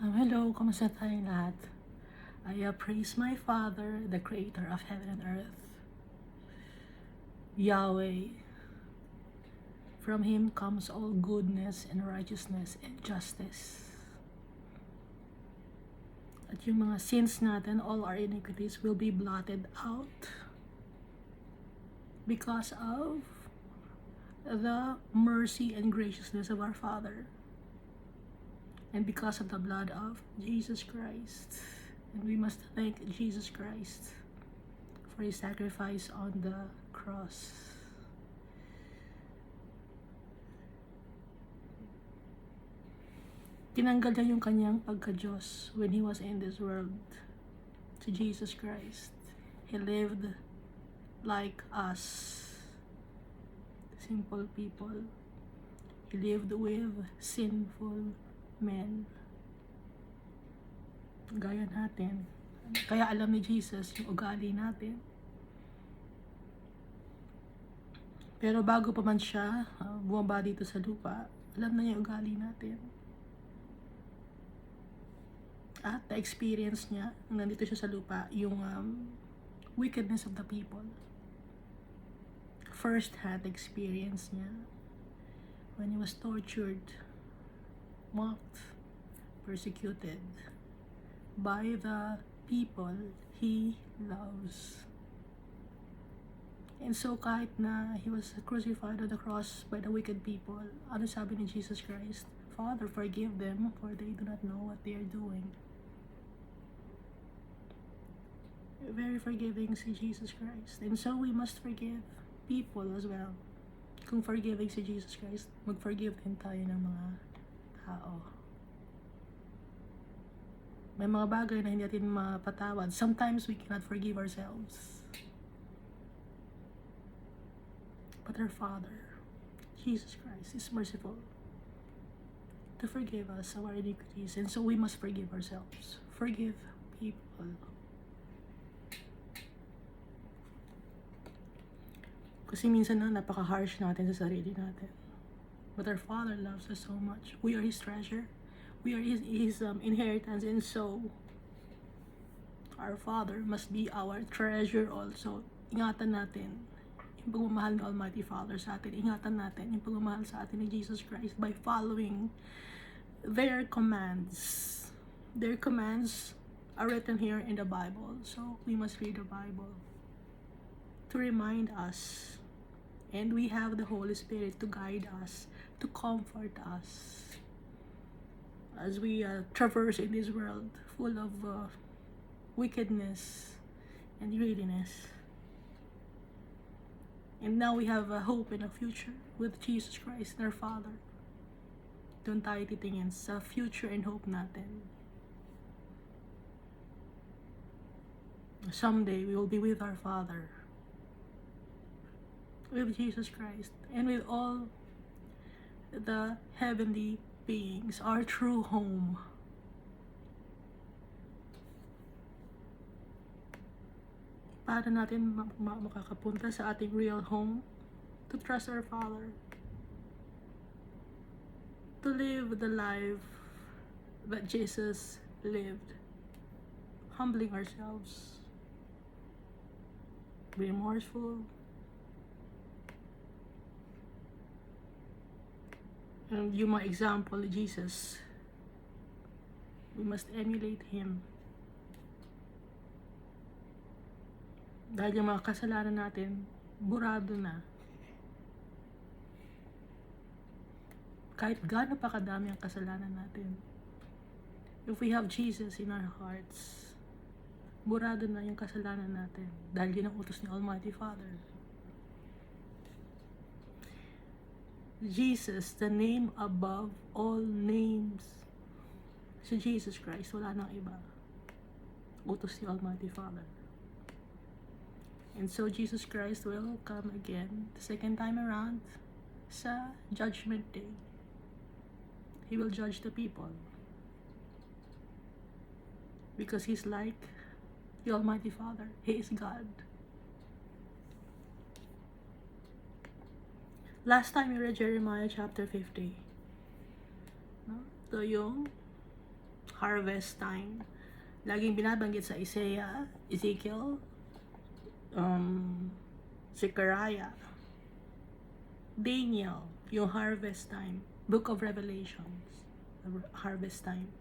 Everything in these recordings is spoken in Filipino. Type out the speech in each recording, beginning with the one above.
Hello, kamusta tayong lahat? I praise my Father, the Creator of heaven and earth, Yahweh. From Him comes all goodness and righteousness and justice. At yung mga sins natin, all our iniquities will be blotted out because of the mercy and graciousness of our Father, and because of the blood of Jesus Christ. And we must thank Jesus Christ for His sacrifice on the cross. Tinanggal niya yung kanyang pagka-Diyos when He was in this world to Jesus Christ. He lived like us, simple people. He lived with sinful men, gaya natin. Kaya alam ni Jesus yung ugali natin. Pero bago pa man siya bumaba dito sa lupa, alam na niya yung ugali natin. At na-experience niya, nung nandito siya sa lupa, yung wickedness of the people. First-hand experience niya when he was tortured, mocked, persecuted by the people he loves. And so kahit na he was crucified on the cross by the wicked people, ano sabi ni Jesus Christ? Father, forgive them, for they do not know what they are doing. Very forgiving si Jesus Christ. And so we must forgive people as well. Kung forgiving si Jesus Christ, mag-forgive din tayo ng mga tao. May mga bagay na hindi natin mapatawad. Sometimes we cannot forgive ourselves. But our Father, Jesus Christ, is merciful to forgive us our iniquities. And so we must forgive ourselves. Forgive people. Kasi minsan na napaka-harsh natin sa sarili natin. But our Father loves us so much. We are His treasure. We are His inheritance. And so, our Father must be our treasure also. Ingatan natin yung pagmamahal ng Almighty Father sa atin. Ingatan natin yung pagmamahal sa atin ni Jesus Christ by following their commands. Their commands are written here in the Bible. So, we must read the Bible to remind us. And we have the Holy Spirit to guide us, to comfort us as we traverse in this world full of wickedness and greediness. And now we have a hope and a future with Jesus Christ and our Father. Doon tayo titingin sa future and hope natin. Someday we will be with our Father, with Jesus Christ, and with all the heavenly beings, our true home. Para natin makakapunta sa ating real home, to trust our Father, to live the life that Jesus lived, humbling ourselves, remorseful, and yung mga example ni Jesus, we must emulate Him. Dahil yung mga kasalanan natin, burado na. Kahit gaano pa kadami ang kasalanan natin, if we have Jesus in our hearts, burado na yung kasalanan natin. Dahil yun ang utos ni Almighty Father. Jesus, the name above all names. Si Jesus Christ, wala nang iba. Utos ni Almighty Father. And so Jesus Christ will come again the second time around sa Judgment Day. He will judge the people. Because He's like the Almighty Father. He is God. Last time we read Jeremiah chapter 50. No? So yung harvest time. Laging binabanggit sa Isaiah, Ezekiel, Zechariah, Daniel, yung harvest time. Book of Revelations, harvest time.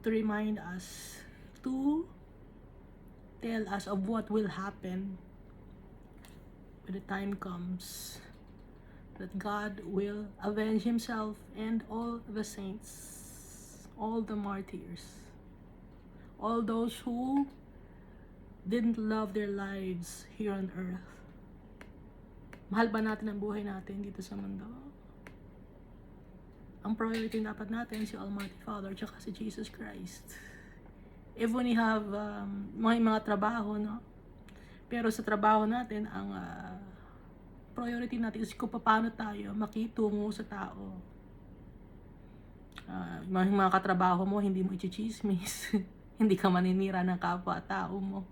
To remind us, to tell us of what will happen when the time comes. That God will avenge Himself and all the saints, all the martyrs, all those who didn't love their lives here on earth. Mahal ba natin ang buhay natin dito sa mundo? Ang priority dapat natin si Almighty Father tsaka si Jesus Christ. If we have may mga trabaho, no? Pero sa trabaho natin, ang priority natin is kung paano tayo makitungo sa tao. Mga katrabaho mo, hindi mo i-chismis. Hindi ka maninira ng kapwa-tao mo.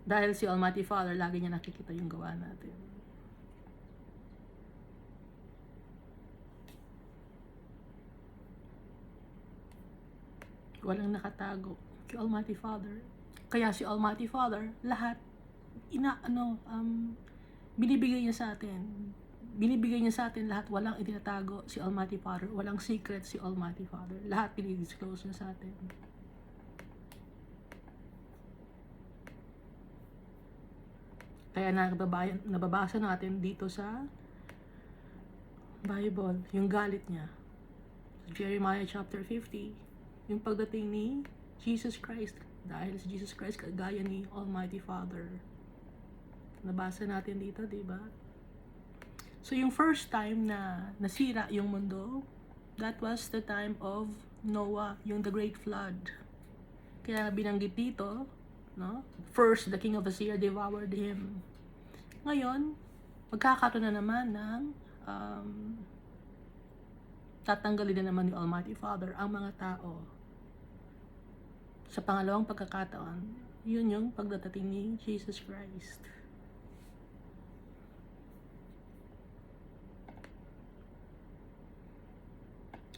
Dahil si Almighty Father, lagi niya nakikita yung gawa natin. Walang nakatago kay Almighty Father. Kaya si Almighty Father, lahat binibigay niya sa atin. Binibigay niya sa atin lahat, walang itinatago si Almighty Father, walang secret si Almighty Father. Lahat pinidisclose niya sa atin. Kaya nababasa natin dito sa Bible, yung galit niya. Jeremiah chapter 50, yung pagdating ni Jesus Christ. Dahil si Jesus Christ kagaya ni Almighty Father. Nabasa natin dito, diba? So yung first time na nasira yung mundo, that was the time of Noah, yung the great flood. Kaya binanggit dito, no? First, the king of Assyria devoured him. Ngayon, magkakaroon na naman ng tatanggalin na naman ni Almighty Father ang mga tao. Sa pangalawang pagkakataon, yun yung pagdadating ni Jesus Christ.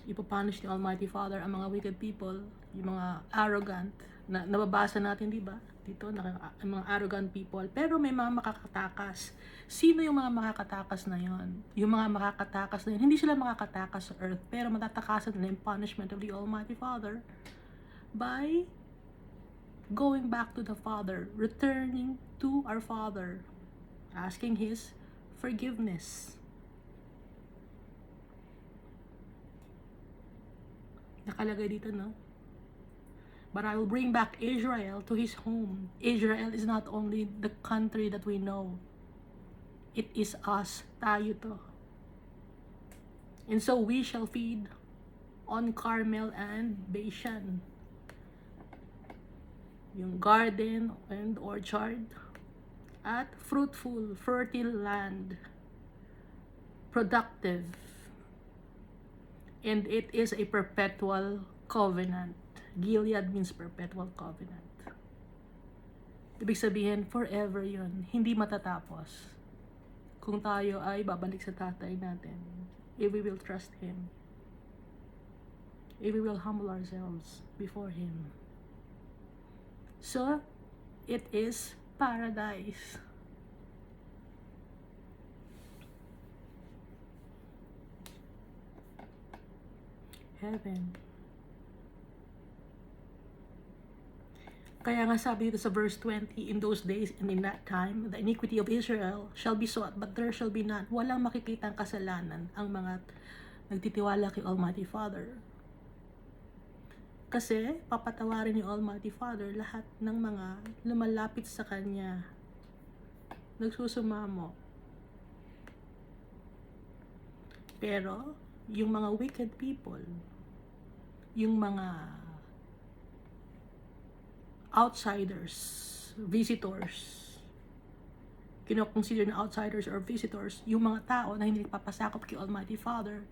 Ipapunish ni Almighty Father ang mga wicked people, yung mga arrogant, na nababasa natin, di ba? Dito, ang mga arrogant people. Pero may mga makakatakas. Sino yung mga makakatakas na yon? Yung mga makakatakas na yun, hindi sila makakatakas sa earth, pero matatakasan nila yung punishment of the Almighty Father by going back to the Father, returning to our Father, asking His forgiveness. Nakalagay dito, no? But I will bring back Israel to his home. Israel is not only the country that we know. It is us, tayo to. And so we shall feed on Carmel and Bashan. Yung garden and orchard at fruitful, fertile land. Productive. And it is a perpetual covenant. Gilead means perpetual covenant. Ibig sabihin, forever yun. Hindi matatapos. Kung tayo ay babalik sa tatay natin, if we will trust Him, if we will humble ourselves before Him. So, it is paradise. Heaven. Kaya nga sabi dito sa verse 20, in those days and in that time, the iniquity of Israel shall be sought, but there shall be none. Walang makikitang kasalanan ang mga nagtitiwala kay Almighty Father. Kasi papatawarin ni Almighty Father lahat ng mga lumalapit sa Kanya, nagsusumamo. Pero, yung mga wicked people, yung mga outsiders, visitors, kino-consider na outsiders or visitors, yung mga tao na hindi papasakop kay Almighty Father,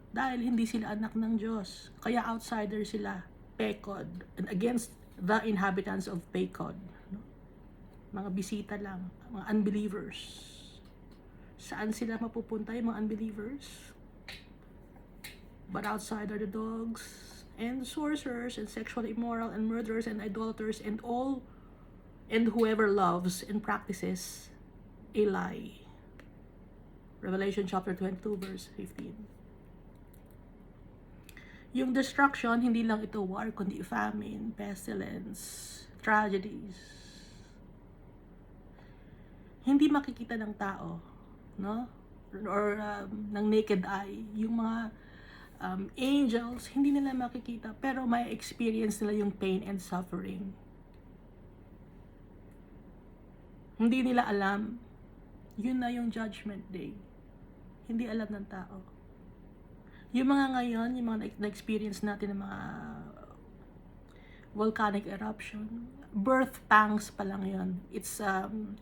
dahil hindi sila anak ng Diyos. Kaya outsider sila, Pekod, and against the inhabitants of Pekod. No? Mga bisita lang, mga unbelievers. Saan sila mapupunta yung mga unbelievers? But outside are the dogs and sorcerers and sexually immoral and murderers and idolaters and whoever loves and practices a lie. Revelation chapter 22 verse 15. Yung destruction, hindi lang ito war, kundi famine, pestilence, tragedies. Hindi makikita ng tao, no? Or ng naked eye, yung mga angels, hindi nila makikita, pero may experience nila yung pain and suffering. Hindi nila alam, yun na yung judgment day. Hindi alam ng tao. Yung mga ngayon, yung mga na-experience natin ng mga volcanic eruption, birth pangs pa lang yun. It's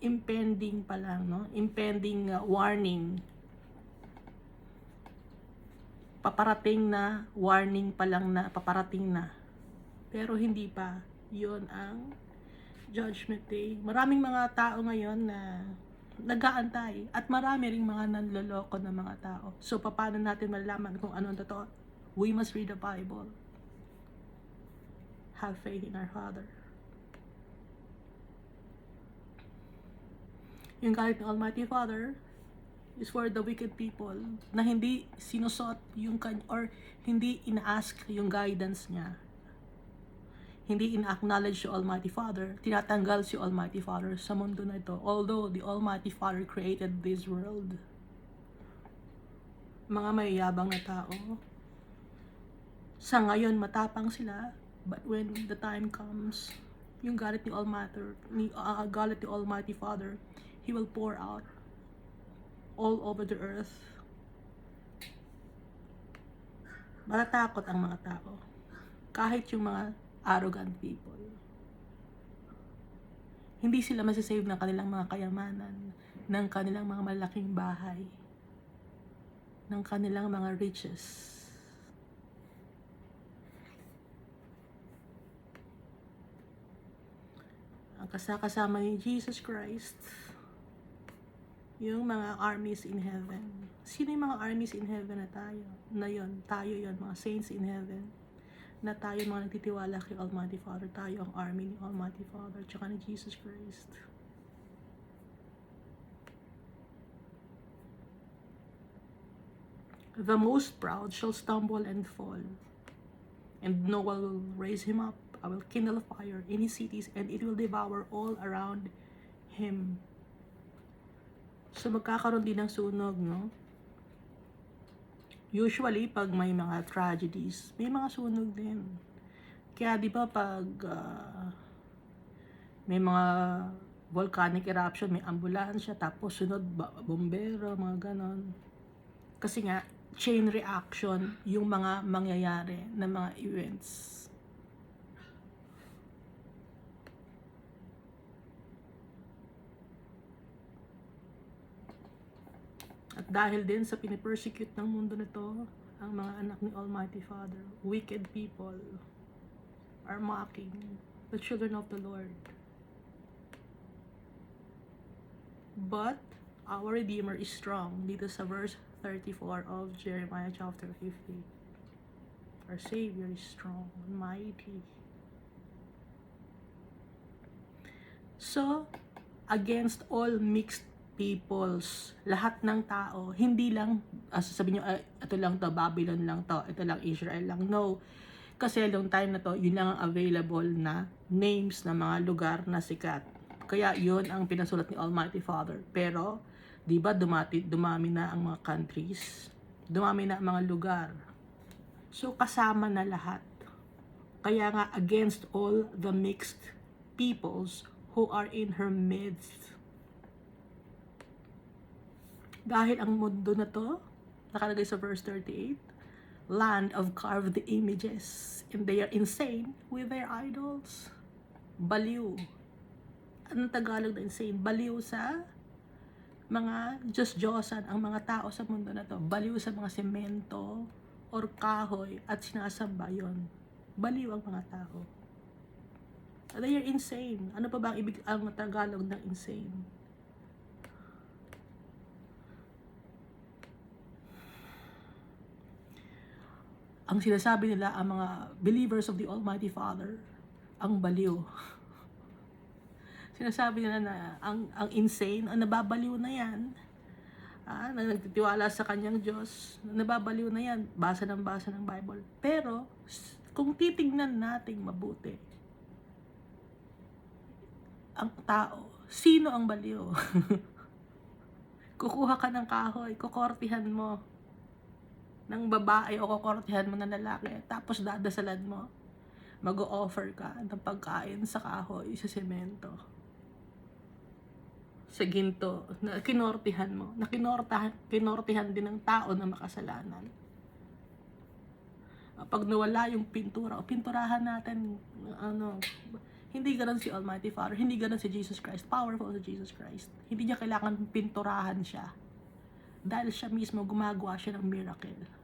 impending pa lang, no? Impending warning. Paparating na, warning pa lang na, paparating na. Pero hindi pa. Yun ang judgment day. Maraming mga tao ngayon na nag-aantay. At marami ring mga nanloloko na mga tao. So, paano natin malalaman kung ano ang totoo? We must read the Bible. Have faith in our Father. Yung galit ng Almighty Father is for the wicked people na hindi sinusot yung or hindi ina-ask yung guidance niya. Hindi ina-acknowledge si Almighty Father, tinatanggal si Almighty Father sa mundo na ito. Although the Almighty Father created this world. Mga mayayabang na tao, sa ngayon matapang sila, but when the time comes, yung galit ni Almighty Father, He will pour out all over the earth. Matatakot ang mga tao. Kahit yung mga arrogant people. Hindi sila masasave ng kanilang mga kayamanan, ng kanilang mga malaking bahay, ng kanilang mga riches. Ang kasama ni Jesus Christ, yung mga armies in heaven. Sino yung mga armies in heaven na tayo? Na yun, tayo yun, mga saints in heaven. Na tayo mga nagtitiwala kay Almighty Father. Tayo ang army ni Almighty Father, tsaka ni Jesus Christ. The most proud shall stumble and fall, and no one will raise him up. I will kindle a fire in his cities, and it will devour all around him. So, magkakaroon din ng sunog, no? Usually, pag may mga tragedies, may mga sunog din. Kaya, di ba, pag may mga volcanic eruption, may ambulansya, tapos sunod, bombero, mga ganon. Kasi nga, chain reaction yung mga mangyayari na mga events. At dahil din sa pinipersecute ng mundo nito, ang mga anak ni Almighty Father, wicked people are mocking the children of the Lord. But our Redeemer is strong. Dito sa verse 34 of Jeremiah chapter 50. Our Savior is strong and mighty. So, against all mixed peoples, lahat ng tao, hindi lang, sasabihin nyo, ito lang to, Babylon lang to, ito lang Israel lang. No. Kasi long time na to, yun lang ang available na names ng mga lugar na sikat. Kaya yun ang pinasulat ni Almighty Father. Pero, di ba dumami na ang mga countries, dumami na ang mga lugar. So, kasama na lahat. Kaya nga, against all the mixed peoples who are in her midst. Dahil ang mundo na to, nakalagay sa verse 38, land of carved images, and they are insane with their idols. Baliw. Anong Tagalog na insane? Baliw sa mga Diyos-Diyosan, ang mga tao sa mundo na to. Baliw sa mga semento or kahoy at sinasamba yun. Baliw ang mga tao. They are insane. Ano pa ba ang Tagalog ng insane? ang sinasabi nila, ang mga believers of the Almighty Father, ang baliw. Sinasabi nila na ang insane, ang nababaliw na yan, na nagtitiwala sa kanyang Diyos, nababaliw na yan, basa ng Bible. Pero, kung titignan natin mabuti, ang tao, sino ang baliw? Kukuha ka ng kahoy, kukortihan mo ng babae o kukortihan mo ng lalaki, tapos dadasalan mo, mag-o-offer ka ng pagkain sa kahoy, sa semento, sa ginto, na kinortihan mo, na kinortihan din ng tao na makasalanan. Pag nawala yung pintura, o pinturahan natin, hindi ganun si Almighty Father, hindi ganun si Jesus Christ, powerful si Jesus Christ. Hindi niya kailangan pinturahan siya. Dahil siya mismo gumagawa siya ng miracle.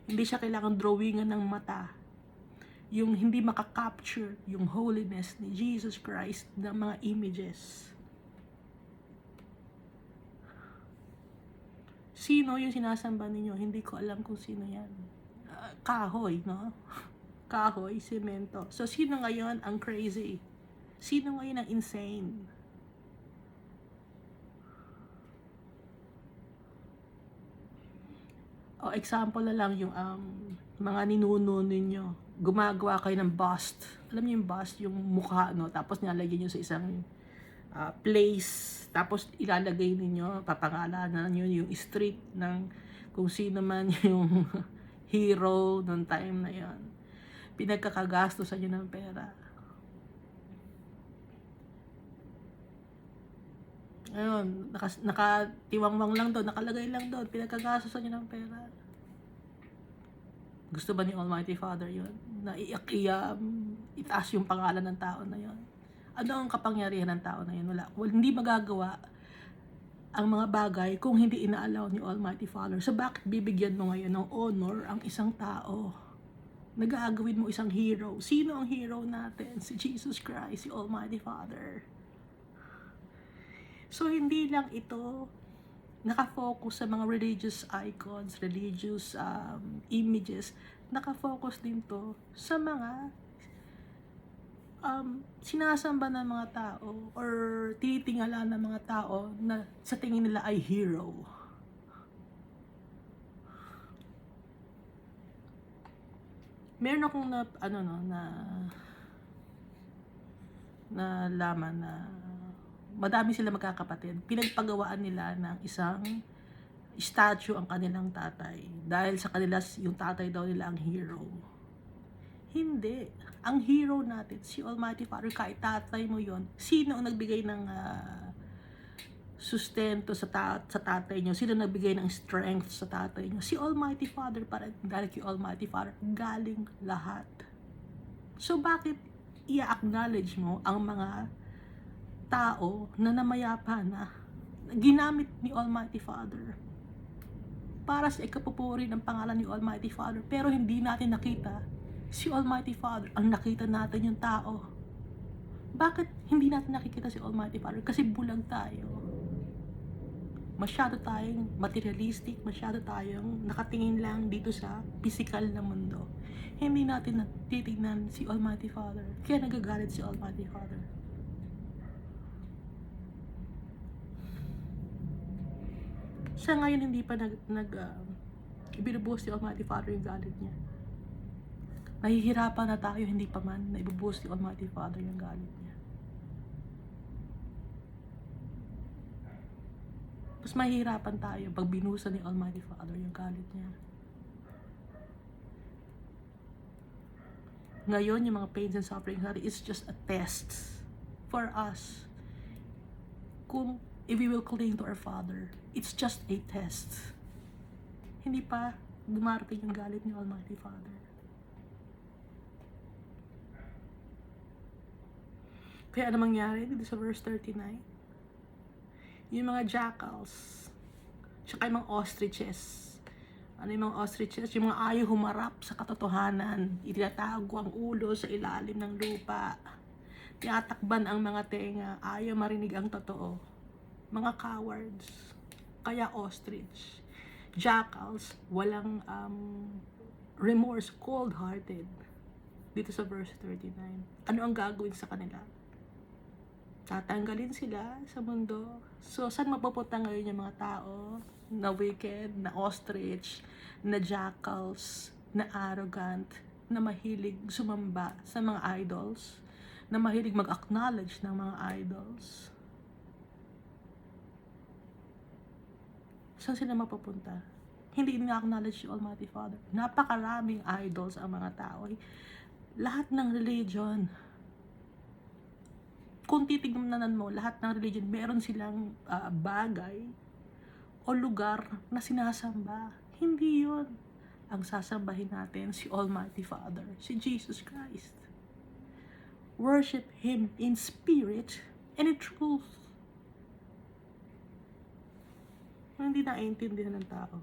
Hindi siya kailangan drawingan ng mata. Yung hindi makakapture yung holiness ni Jesus Christ ng mga images. Sino yung sinasamba ninyo? Hindi ko alam kung sino yan. Kahoy, no? Kahoy, semento. So, sino ngayon ang crazy? Sino ngayon ang insane? O, example na lang yung mga ninuno ninyo. Gumagawa kayo ng bust. Alam niyo yung bust, yung mukha, no? Tapos nilalagay nyo sa isang place. Tapos ilalagay ninyo, papangalanan nyo yung street ng kung sino man yung hero noong time na yon. Pinagkakagastosan nyo ng pera. Ayun, nakatiwangwang lang doon, nakalagay lang doon, pinagkagastosan nyo ng pera. Gusto ba ni Almighty Father yun? Na itaas yung pangalan ng tao na yun? Ano ang kapangyarihan ng tao na yun? Wala. Hindi magagawa ang mga bagay kung hindi inaalaw ni Almighty Father. So bakit bibigyan mo ngayon ng honor ang isang tao? Nag-aagawin mo isang hero. Sino ang hero natin? Si Jesus Christ, si Almighty Father. So hindi lang ito nakafocus sa mga religious icons, religious images. Nakafocus din to sa mga sinasamba ng mga tao or tinitingala ng mga tao na sa tingin nila ay hero. Meron akong nalaman na madami sila magkakapatid. Pinagpagawaan nila ng isang statue ang kanilang tatay. Dahil sa kanila, yung tatay daw nila ang hero. Hindi. Ang hero natin, si Almighty Father, kahit tatay mo yon, sino ang nagbigay ng sustento sa tatay nyo? Sino nagbigay ng strength sa tatay nyo? Si Almighty Father, para dahil kay Almighty Father, galing lahat. So bakit i-acknowledge mo ang mga tao na namayapa na ginamit ni Almighty Father para sa ikapupuri ng pangalan ni Almighty Father, pero hindi natin nakita si Almighty Father? Ang nakita natin yung tao. Bakit hindi natin nakikita si Almighty Father? Kasi bulag tayo. Masyado tayong materialistic, masyado tayong nakatingin lang dito sa physical na mundo. Hindi natin natitignan si Almighty Father. Kaya nagagalit si Almighty Father. Sa ngayon hindi pa ibinubuhos si Almighty Father yung galit niya. Nahihirapan na tayo, hindi pa man na ibubuhos si Almighty Father yung galit niya. Mas mahihirapan tayo pag binuhusan ni Almighty Father yung galit niya. Ngayon, yung mga pains and sufferings natin is just a test for us. Kung if we will cling to our Father, it's just a test. Hindi pa dumarating yung galit ni Almighty Father. Kaya ano mangyari dito sa verse 39? Yung mga jackals, tsaka yung mga ostriches. Ano yung mga ostriches? Yung mga ayaw humarap sa katotohanan. Itinatago ang ulo sa ilalim ng lupa. Tinatakban ang mga tenga. Ayaw marinig ang totoo. Mga cowards. Kaya ostrich. jackals, walang remorse, cold-hearted. Dito sa verse 39. Ano ang gagawin sa kanila? Tatanggalin sila sa mundo. So, saan mapupunta ngayon yung mga tao na wicked, na ostrich, na jackals, na arrogant, na mahilig sumamba sa mga idols, na mahilig mag-acknowledge ng mga idols? Saan sila mapupunta? Hindi na-acknowledge si Almighty Father. Napakaraming idols ang mga tao. Lahat ng religion, kung titignan mo, lahat ng religion, meron silang bagay o lugar na sinasamba. Hindi yun. Ang sasambahin natin, si Almighty Father, si Jesus Christ. Worship Him in spirit and in truth. Hindi naiintindihan ng tao.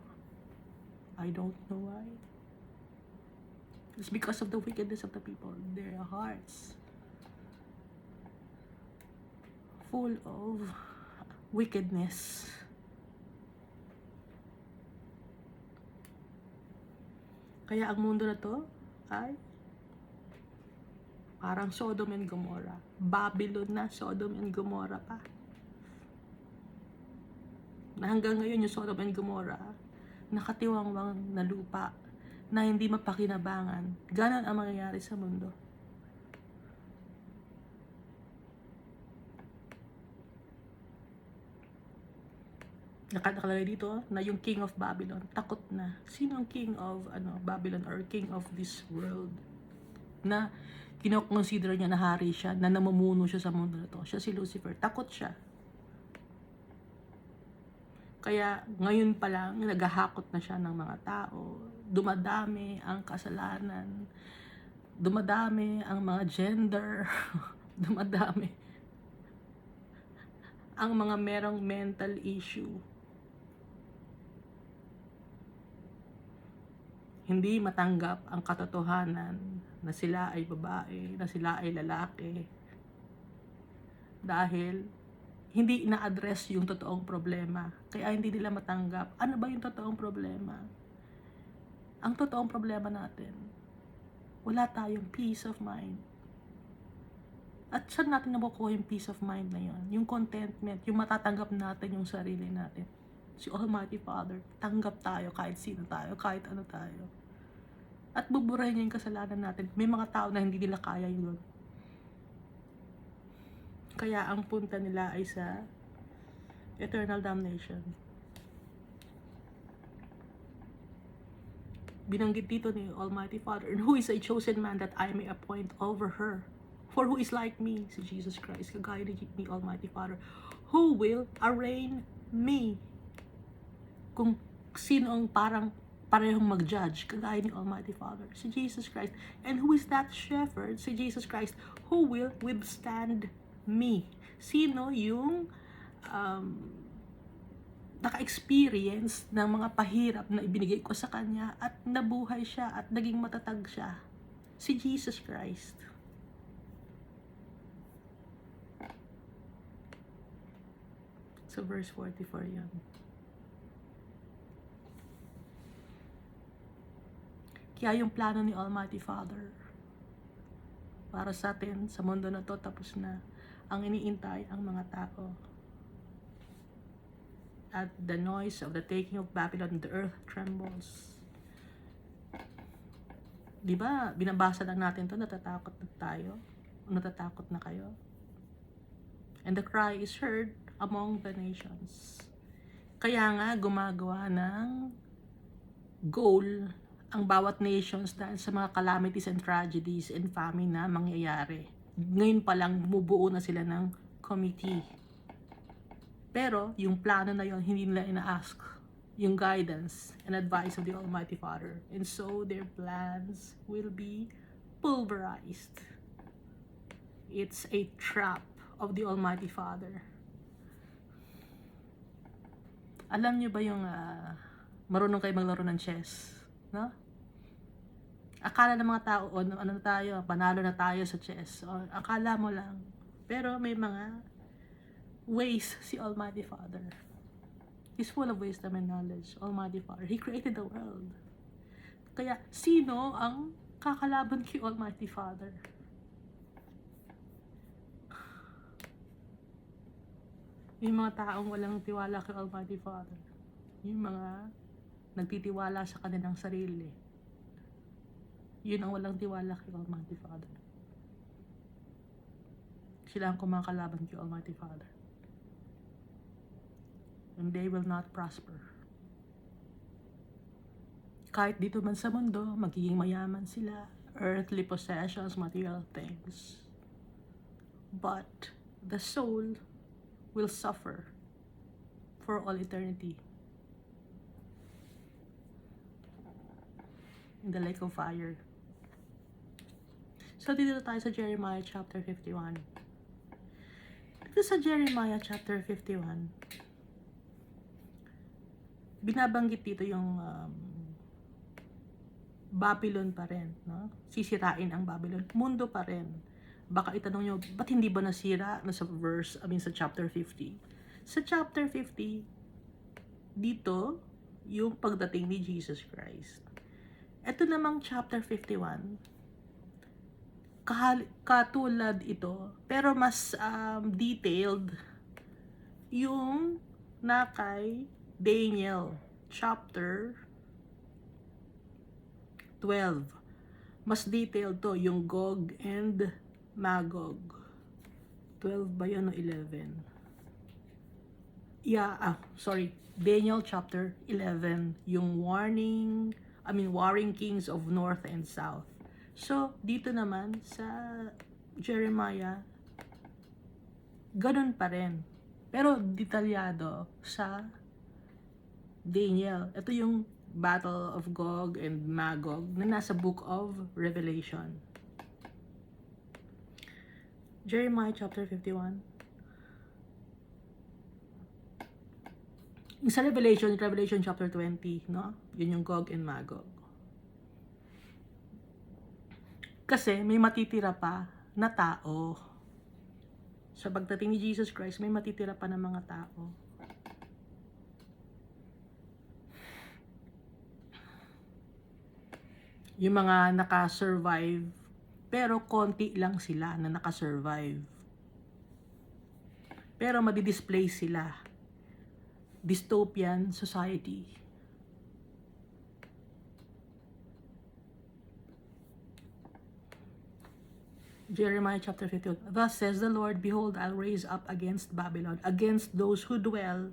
I don't know why. It's because of the wickedness of the people. Their hearts full of wickedness. Kaya ang mundo na to ay parang Sodom and Gomorrah. Babylon na, Sodom and Gomorrah pa. Na hanggang ngayon yung Sodom and Gomorrah, nakatiwangwang na lupa na hindi mapakinabangan. Ganon ang mangyayari sa mundo. Nakalagay dito na yung King of Babylon takot na. Sino ang King of Babylon or King of this world? Na kinoconsider niya na hari siya, na namumuno siya sa mundo na to. Siya si Lucifer. Takot siya. Kaya ngayon pa lang, naghahakot na siya ng mga tao. Dumadami ang kasalanan. Dumadami ang mga gender. Dumadami ang mga merong mental issue. Hindi matanggap ang katotohanan na sila ay babae, na sila ay lalaki. Dahil hindi ina-address yung totoong problema. Kaya hindi nila matanggap. Ano ba yung totoong problema? Ang totoong problema natin, wala tayong peace of mind. At saan natin nakukuha yung peace of mind na yun? Yung contentment, yung matatanggap natin yung sarili natin. Si Almighty Father, tanggap tayo kahit sino tayo, kahit ano tayo. At buburahin niya yung kasalanan natin. May mga tao na hindi nila kaya yun. Kaya ang punta nila ay sa eternal damnation. Binanggit dito ni Almighty Father, and who is a chosen man that I may appoint over her? For who is like me? Si Jesus Christ, kagaya ni Almighty Father, who will arraign me? Kung sino ang parehong mag-judge, kagaya ni Almighty Father, si Jesus Christ. And who is that shepherd? Si Jesus Christ, who will withstand me? Sino yung naka-experience ng mga pahirap na ibinigay ko sa kanya at nabuhay siya at naging matatag siya? Si Jesus Christ. So verse 44 yan. Kaya yung plano ni Almighty Father para sa atin, sa mundo na to, tapos na. Ang iniintay ang mga tao. At the noise of the taking of Babylon, the earth trembles. Diba, binabasa lang natin to, natatakot na tayo. Natatakot na kayo. And the cry is heard among the nations. Kaya nga, gumagawa ng goal ang bawat nations dahil sa mga calamities and tragedies and famine na mangyayari. Ngayon pa lang, bumubuo na sila ng committee. Pero, yung plano na yon hindi nila ina-ask yung guidance and advice of the Almighty Father. And so, their plans will be pulverized. It's a trap of the Almighty Father. Alam niyo ba yung marunong kayo maglaro ng chess? No? Akala ng mga tao, ano tayo, panalo na tayo sa chess. O, akala mo lang. Pero may mga ways si Almighty Father. He's full of wisdom and knowledge, Almighty Father. He created the world. Kaya, sino ang kakalaban kay Almighty Father? Yung mga taong walang tiwala kay Almighty Father. Yung mga nagtitiwala sa kanilang sarili. Yun ang walang tiwala kay Almighty Father. Sila ang kumakalaban kay Almighty Father. And they will not prosper. Kahit dito man sa mundo, magiging mayaman sila. Earthly possessions, material things. But the soul will suffer for all eternity in the lake of fire. So dito tayo sa Jeremiah chapter 51. Dito sa Jeremiah chapter 51, binabanggit dito yung Babylon pa rin, no? Sisirain ang Babylon. Mundo pa rin. Baka itanong nyo, ba't hindi ba nasira sa sa chapter 50? Sa chapter 50, dito, yung pagdating ni Jesus Christ. Ito namang chapter 51, katulad ito, pero mas detailed yung na kay Daniel, chapter 12. Mas detailed to, yung Gog and Magog. 12 ba yan o 11? Daniel chapter 11, yung warring kings of north and south. So, dito naman sa Jeremiah, ganun pa rin. Pero detalyado sa Daniel. Ito yung Battle of Gog and Magog na nasa Book of Revelation. Jeremiah chapter 51. Sa Revelation chapter 20, no? Yun yung Gog and Magog. Kasi may matitira pa na tao. Sa pagdating ni Jesus Christ, may matitira pa ng mga tao. Yung mga naka-survive, pero konti lang sila na naka-survive. Pero madi-display sila. Dystopian society. Jeremiah chapter 52. Thus says the Lord, behold, I'll raise up against Babylon, against those who dwell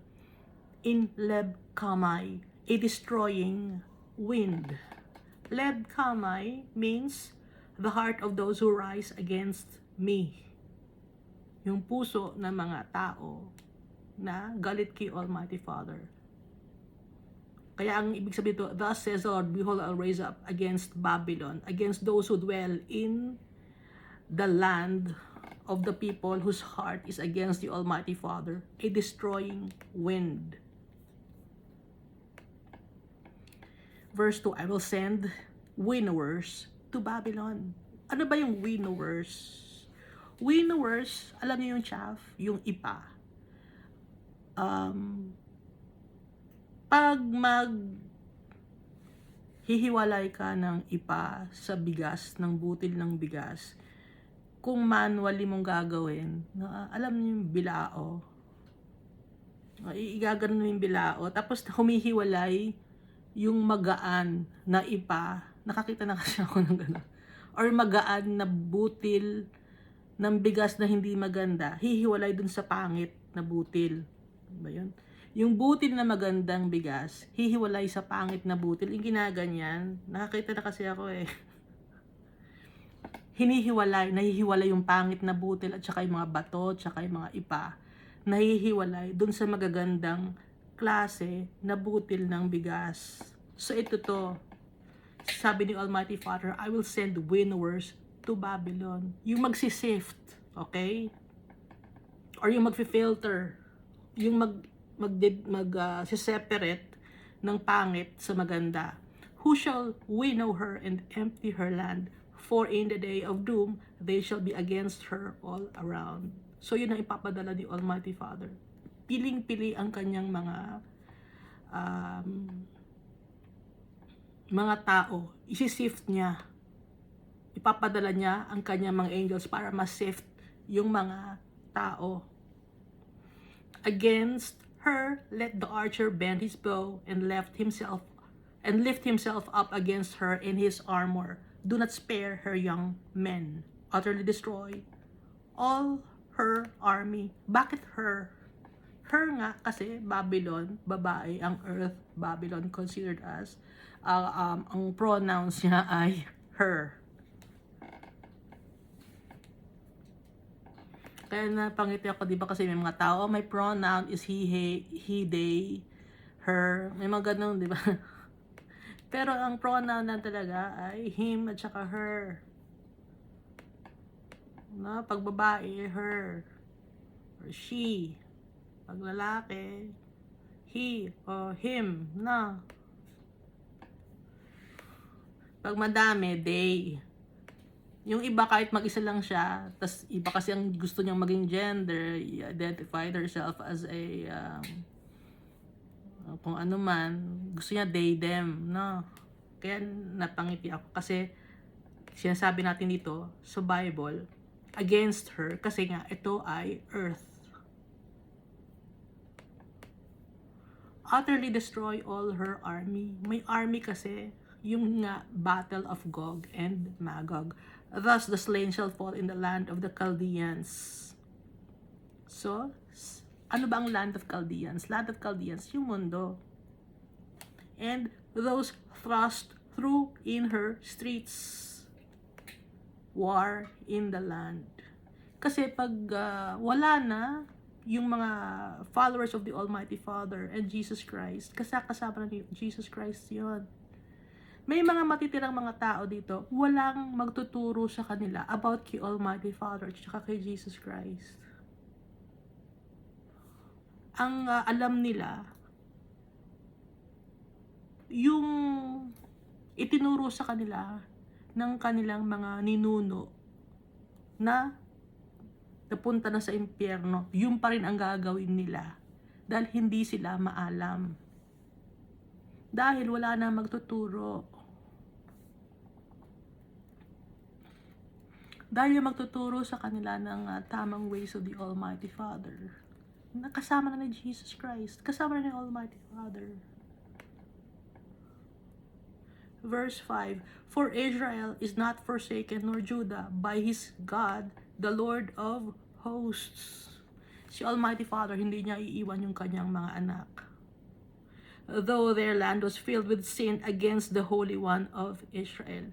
in Leb-Kamai, a destroying wind. Leb-Kamai means the heart of those who rise against me. Yung puso ng mga tao na galit kay Almighty Father. Kaya ang ibig sabihin ito, thus says the Lord, behold, I'll raise up against Babylon, against those who dwell in the land of the people whose heart is against the Almighty Father, a destroying wind. Verse 2, I will send winnowers to Babylon. Ano ba yung winnowers? Winnowers, alam niyo yung chaff, yung ipa. Pag hihiwalay ka ng ipa sa bigas, ng butil ng bigas, kung manually mong gagawin, alam niyo yung bilao. Igaganon mo yung bilao, tapos humihiwalay yung magaan na ipa. Nakakita na kasi ako ng gano'n. Or magaan na butil ng bigas na hindi maganda, hihiwalay dun sa pangit na butil. Ba yun? Yung butil na magandang bigas, hihiwalay sa pangit na butil. Yung ginaganyan, nakakita na kasi ako eh. Nahihiwalay yung pangit na butil at saka yung mga bato, at saka yung mga ipa. Nahihiwalay dun sa magagandang klase na butil ng bigas. So ito to, sabi ni Almighty Father, I will send winnowers to Babylon. Yung magsisift, okay? Or yung magfi-filter, yung separate ng pangit sa maganda. Who shall winnow her and empty her land? For in the day of doom, they shall be against her all around. So yun ang ipapadala ni Almighty Father. Piling-pili ang kanyang mga mga tao, isi-sift niya. Ipapadala niya ang kanyang mga angels para ma-sift yung mga tao. Against her, let the archer bend his bow and lift himself up against her in his armor. Do not spare her young men. Utterly destroy all her army. Bakit her? Her nga kasi Babylon, babae, ang earth, Babylon considered as, ang pronouns niya ay her. Kaya napangiti ako, di ba, kasi may mga tao, may pronoun is he, they, her, may mga ganun, di ba? Pero ang pronoun na talaga ay him at saka her. No, pag babae, her or she. Pag lalaki, he or him, na. Pag madami, they. Yung iba kahit mag-isa lang siya, tas iba kasi ang gusto niyang maging gender, identify herself as a kung ano man, gusto niya they, them, no? Kaya napangiti ako kasi sinasabi natin dito sa Bible, against her, kasi nga ito ay earth. Utterly destroy all her army. May army kasi, yung nga battle of Gog and Magog. Thus the slain shall fall in the land of the Chaldeans. So, ano ba ang land of Chaldeans? Land of Chaldeans, yung mundo. And those thrust through in her streets. War in the land. Kasi pag wala na yung mga followers of the Almighty Father and Jesus Christ, kasama na ni Jesus Christ yun. May mga matitirang mga tao dito, walang magtuturo sa kanila about kay Almighty Father at saka kay Jesus Christ. Ang alam nila, yung itinuro sa kanila ng kanilang mga ninuno na napunta na sa impyerno, yun pa rin ang gagawin nila dahil hindi sila maalam. Dahil wala na magtuturo. Dahil yung magtuturo sa kanila ng tamang ways of the Almighty Father, nakasama na ni Jesus Christ, kasama na ni Almighty Father. Verse 5, for Israel is not forsaken nor Judah by his God, the Lord of hosts. Si Almighty Father, hindi niya iiwan yung kanyang mga anak. Though their land was filled with sin against the Holy One of Israel.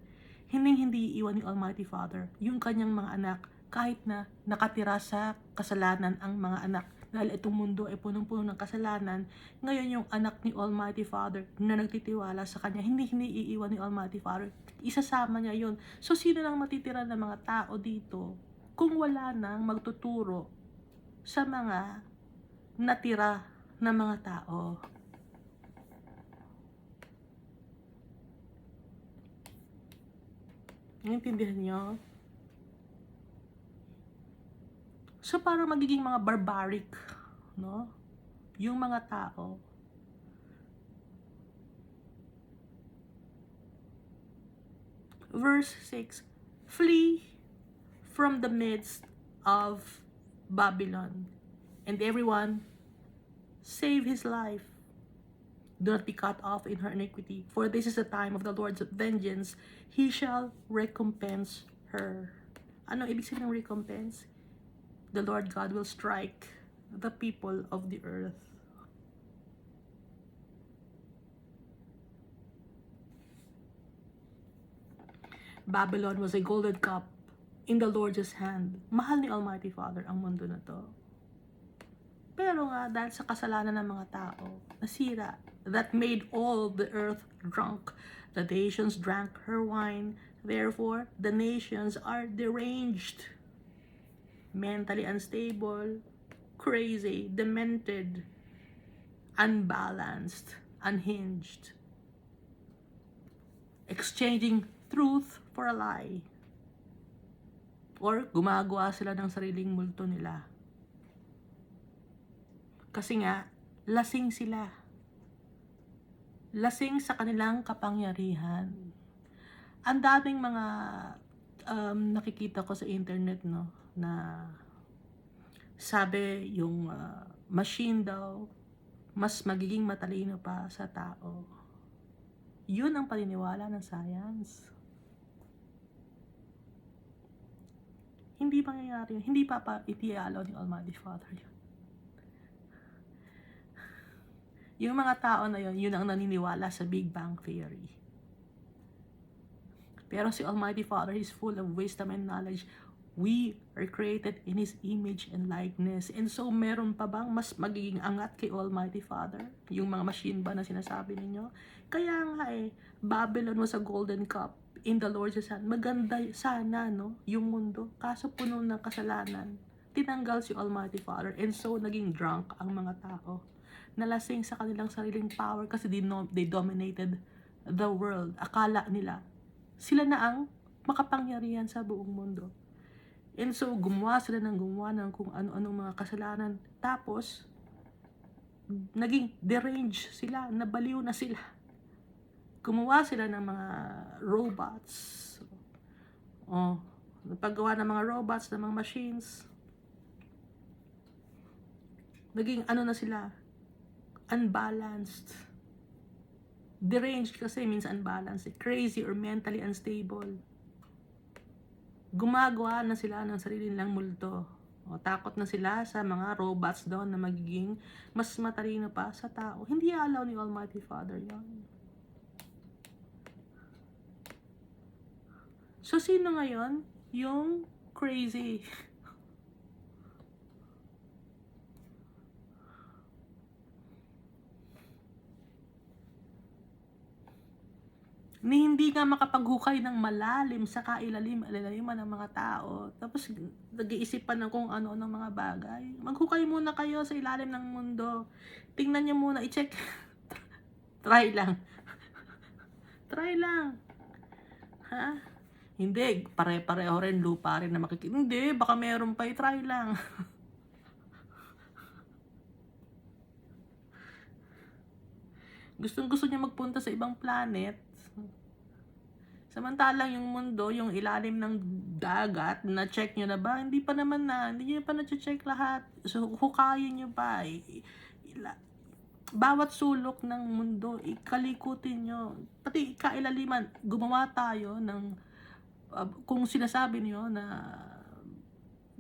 Hindi iiwan ni Almighty Father yung kanyang mga anak kahit na nakatira sa kasalanan ang mga anak. Dahil itong mundo ay punong-puno ng kasalanan, ngayon yung anak ni Almighty Father na nagtitiwala sa kanya, hindi iiwan ni Almighty Father. Isasama niya yun. So sino nang matitira ng mga tao dito kung wala nang magtuturo sa mga natira na mga tao? Naintindihan niyo? So parang magiging mga barbaric, no? Yung mga tao. Verse 6, flee from the midst of Babylon, and everyone save his life. Do not be cut off in her iniquity, for this is the time of the Lord's vengeance. He shall recompense her. Ano ibig sabihin ng recompense? The Lord God will strike the people of the earth. Babylon was a golden cup in the Lord's hand. Mahal ni Almighty Father ang mundo na to. Pero nga, dahil sa kasalanan ng mga tao, nasira, that made all the earth drunk. The nations drank her wine. Therefore, the nations are deranged, mentally unstable, crazy, demented, unbalanced, unhinged, exchanging truth for a lie. Or gumagawa sila ng sariling multo nila. Kasi nga, lasing sila. lasing sa kanilang kapangyarihan. Ang daming mga nakikita ko sa internet, no, na sabi yung machine daw mas magiging matalino pa sa tao. Yun ang paniniwala ng science. Hindi mangyayari yun. Hindi itialaw ni Almighty Father yun. Yung mga tao na yun, yun ang naniniwala sa Big Bang Theory. Pero si Almighty Father is full of wisdom and knowledge. We are created in His image and likeness. And so, meron pa bang mas magiging angat kay Almighty Father? Yung mga machine ba na sinasabi ninyo? Kaya nga Babylon was a golden cup in the Lord's hand. Maganda sana, no? Yung mundo. Kaso puno ng kasalanan. Tinanggal si Almighty Father. And so, naging drunk ang mga tao. Nalasing sa kanilang sariling power kasi they dominated the world. Akala nila sila na ang makapangyarihan sa buong mundo. And so, gumawa ng kung ano-anong mga kasalanan. Tapos, naging deranged sila, nabaliw na sila. Gumawa sila ng mga robots. Paggawa ng mga robots, ng mga machines. Naging na sila, unbalanced. Deranged kasi means unbalanced. Crazy or mentally unstable. Gumagawa na sila ng sarili nilang multo. Takot na sila sa mga robots doon na magiging mas matalino pa sa tao. Hindi allow ni Almighty Father yon. So, sino ngayon? Yung crazy. Ni hindi nga makapaghukay ng malalim sa kailaliman ng mga tao. Tapos nag-iisipan ng kung ano ng mga bagay. Maghukay muna kayo sa ilalim ng mundo. Tingnan niyo muna, i-check. Try lang. Try lang. Ha? Hindi, pare-pareho rin, lupa rin na makikita. Hindi, baka meron pa, i-try lang. Gustong-gusto niya magpunta sa ibang planet. Samantalang yung mundo, yung ilalim ng dagat, na-check nyo na ba? Hindi pa naman hindi nyo pa na-check lahat. So, hukayin nyo pa. Bawat sulok ng mundo, ikalikutin nyo. Pati kailaliman, gumawa tayo ng, kung sinasabi nyo na,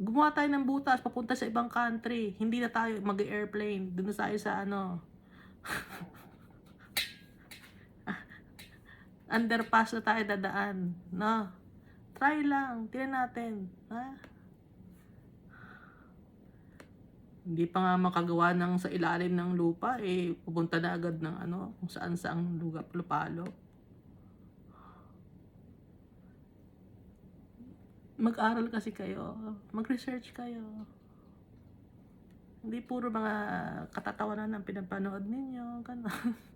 gumawa tayo ng butas, papunta sa ibang country. Hindi na tayo mag-airplane. Doon na tayo sa underpass na tayo dadaan, no? Try lang, tingnan natin, ha? Hindi pa nga makagawa ng sa ilalim ng lupa, pupunta na agad ng kung saan-saang lugar, lupalo. Mag-aral kasi kayo, mag-research kayo. Hindi puro mga katatawanan ang pinapanood ninyo, gano'n.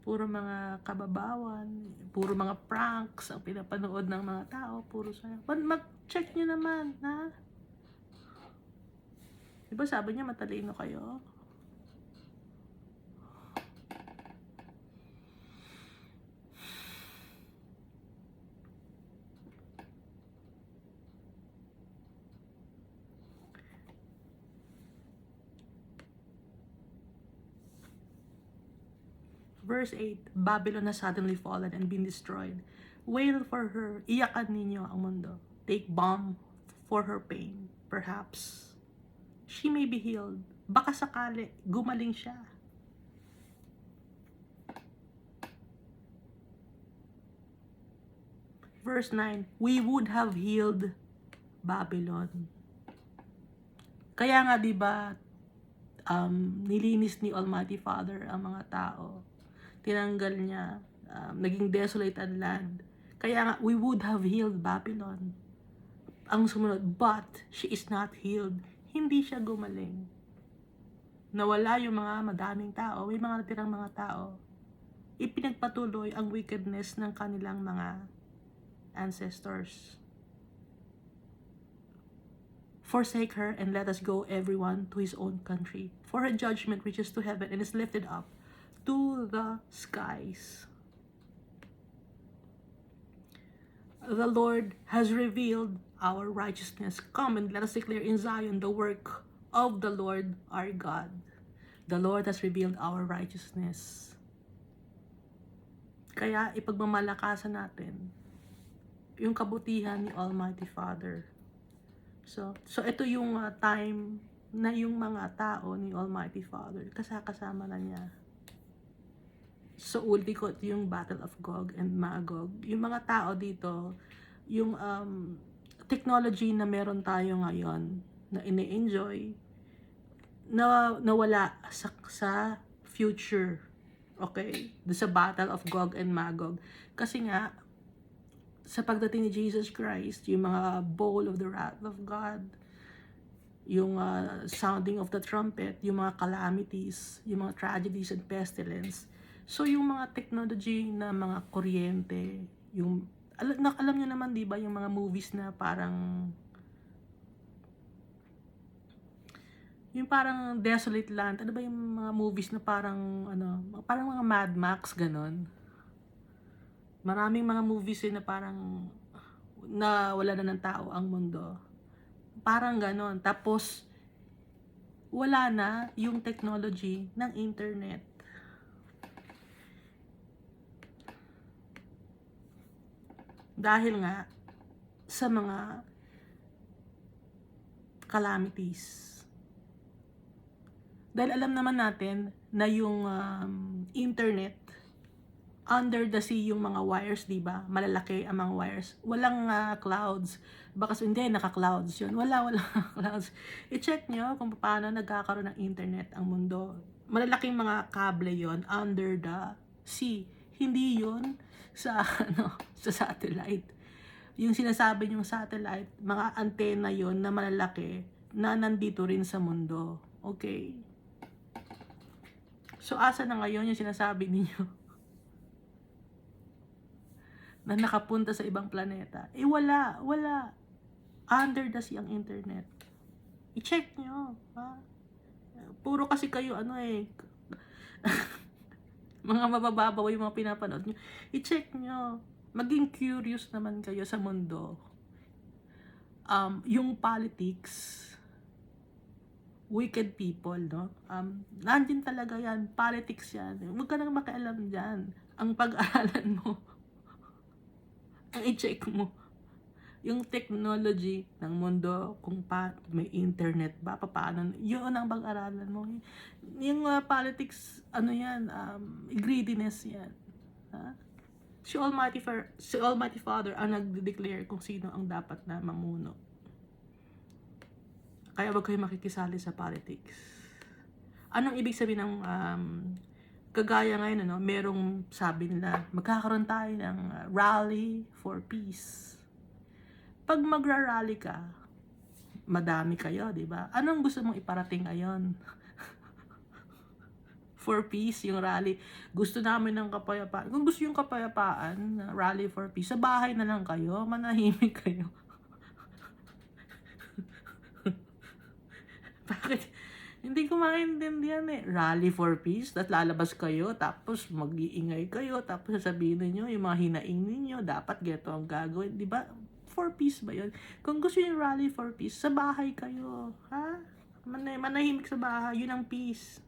Puro mga kababawan, puro mga pranks ang pinapanood ng mga tao, puro saya. Mag-check nyo naman, ha? Diba sabi niya matalino kayo? Verse 8, Babylon has suddenly fallen and been destroyed. Wail for her, iyakan ninyo ang mundo. Take balm for her pain. Perhaps she may be healed. Baka sakali, gumaling siya. Verse 9, we would have healed Babylon. Kaya nga, diba, nilinis ni Almighty Father ang mga tao. Tinanggal niya, naging desolate ang land. Kaya nga, we would have healed Babylon. Ang sumunod, but she is not healed. Hindi siya gumaling. Nawala yung mga madaming tao, may mga natirang mga tao. Ipinagpatuloy ang wickedness ng kanilang mga ancestors. Forsake her and let us go everyone to his own country. For her judgment reaches to heaven and is lifted up to the skies. The Lord has revealed our righteousness. Come and let us declare in Zion the work of the Lord our God. The Lord has revealed our righteousness. Kaya ipagmamalakasan natin yung kabutihan ni Almighty Father. So ito yung time na yung mga tao ni Almighty Father, kasama na niya. So ulti ko yung Battle of Gog and Magog. Yung mga tao dito, yung technology na meron tayo ngayon na ini-enjoy, na nawala sa future. Okay? Sa Battle of Gog and Magog. Kasi nga, sa pagdating ni Jesus Christ, yung mga bowl of the wrath of God, yung sounding of the trumpet, yung mga calamities, yung mga tragedies and pestilence. So yung mga technology na mga kuryente, yung alam niyo naman 'di ba yung mga movies na parang Desolate Land, ano ba yung mga movies na parang parang mga Mad Max ganon. Maraming mga movies na parang na wala na ng tao ang mundo. Parang ganon. Tapos, wala na yung technology ng internet. Dahil nga, sa mga calamities. Dahil alam naman natin na yung internet, under the sea yung mga wires, di ba? Malalaki ang mga wires. Walang clouds. Baka hindi, naka-clouds yun. Wala clouds. I-check nyo kung paano nagkakaroon ng internet ang mundo. Malalaking mga kable yon under the sea. Hindi yun sa, sa satellite. Yung sinasabi yung satellite, mga antena yon na malalaki na nandito rin sa mundo. Okay? So, asa na ngayon yung sinasabi ninyo? Na nakapunta sa ibang planeta. Wala. Under the sea ang internet. I-check nyo. Ha? Puro kasi kayo, mga mabababaw yung mga pinapanood nyo. I-check nyo. Maging curious naman kayo sa mundo. Yung politics, wicked people, no? Nandyan talaga yan. Politics yan. Huwag ka nang makialam dyan. Ang pag-aralan mo, ang i-check mo yung technology ng mundo, kung may internet ba, paano, yun ang pag-aralan mo. Yung politics, yan, greediness yan. Ha? Si Almighty Father ang nag-declare kung sino ang dapat na mamuno. Kaya wag kayo makikisali sa politics. Anong ibig sabihin ng kagaya ngayon, merong sabi nila, magkakaroon tayo ng rally for peace. Pag magra-rally ka, madami kayo, di ba? Anong gusto mong iparating ngayon? For peace, yung rally. Gusto namin ng kapayapaan. Kung gusto yung kapayapaan, rally for peace, sa bahay na lang kayo, manahimik kayo. Bakit? Hindi ko maintindihan Rally for peace, at lalabas kayo, tapos mag-iingay kayo, tapos sasabihin niyo yung mga hinaing ninyo, dapat geto ang gagawin, di ba? For peace ba yun? Kung gusto yung rally for peace, sa bahay kayo, ha? Manahimik sa bahay, yun ang peace.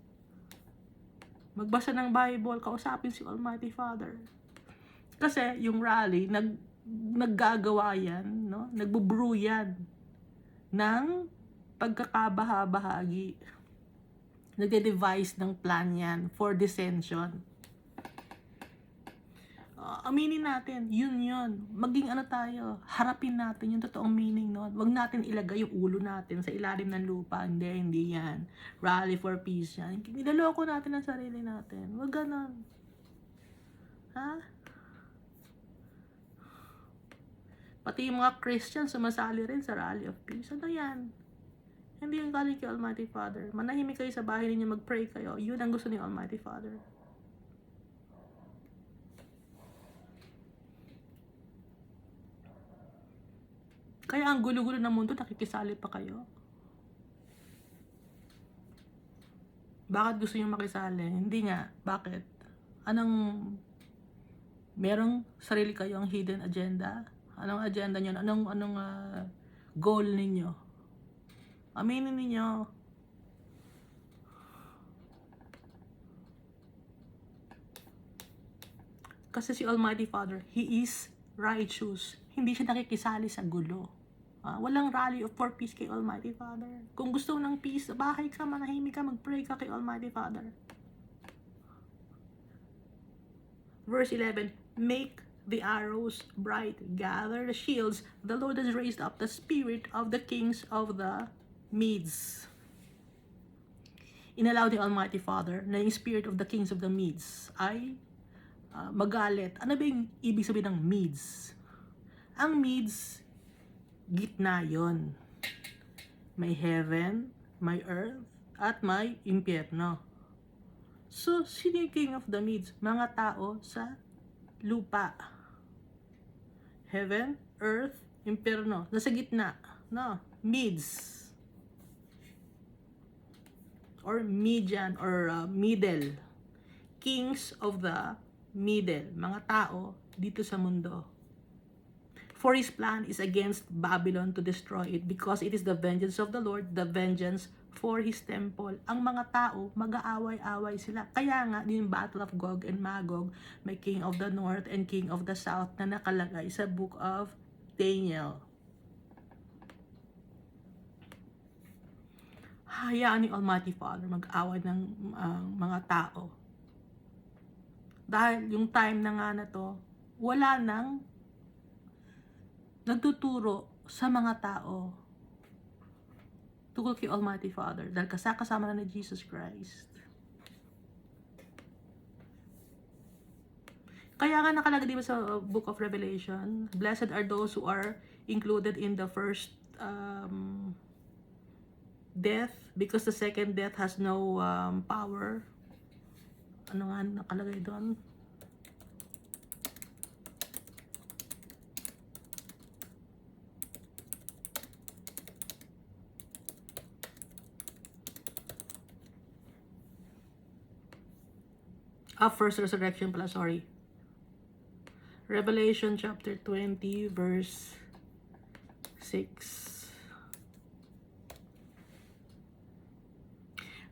Magbasa ng Bible, kausapin si Almighty Father. Kasi yung rally, naggagawa yan, no? Nagbubrew yan ng pagkakabaha-bahagi. Nagde-devise ng plan yan for dissension. Aminin natin, yun. Maging tayo, harapin natin yung totoong meaning nun. Huwag natin ilagay yung ulo natin sa ilalim ng lupa. Hindi yan. Rally for peace yan. Nilaloko natin ang sarili natin. Huwag ganon. Ha? Pati yung mga Christians sumasali rin sa Rally of Peace. Ano yan? Hindi yung galing kay Almighty Father. Manahimik kayo sa bahay ninyo, mag-pray kayo. Yun ang gusto ni Almighty Father. Kaya ang gulo-gulo ng mundo, nakikisali pa kayo. Bakit gusto niyo makisali? Hindi nga. Bakit? Merong sarili kayong hidden agenda? Anong agenda niyo? Anong goal ninyo? Aminin niyo. Kasi si Almighty Father, He is righteous. Hindi siya nakikisali sa gulo. Walang rally for peace kay Almighty Father. Kung gusto mo ng peace, bahay ka, manahimik ka, mag-pray ka kay Almighty Father. Verse 11, make the arrows bright, gather the shields. The Lord has raised up the spirit of the kings of the Medes. Inallow the Almighty Father na yung spirit of the kings of the Medes ay magalit. Ano ba yung ibig sabihin ng Medes? Ang Medes, gitna yon. May heaven, may earth, at may impyerno. So, sino yung king of the Medes? Mga tao sa lupa. Heaven, earth, impyerno. Nasa gitna. No? Medes. Or Median, or middle. Kings of the middle. Mga tao dito sa mundo. For His plan is against Babylon to destroy it, because it is the vengeance of the Lord, the vengeance for His temple. Ang mga tao, mag-aaway-away sila. Kaya nga, yung Battle of Gog and Magog, may King of the North and King of the South na nakalagay sa Book of Daniel. Hayaan ni Almighty Father mag-away ng mga tao. Dahil yung time na nga na to, wala nang nagtuturo sa mga tao tungkol kay Almighty Father dahil kasama na ni Jesus Christ. Kaya nga nakalagay diba sa Book of Revelation, blessed are those who are included in the first death, because the second death has no power. Ano nga nakalagay doon? First resurrection pala, sorry. Revelation chapter 20 verse 6.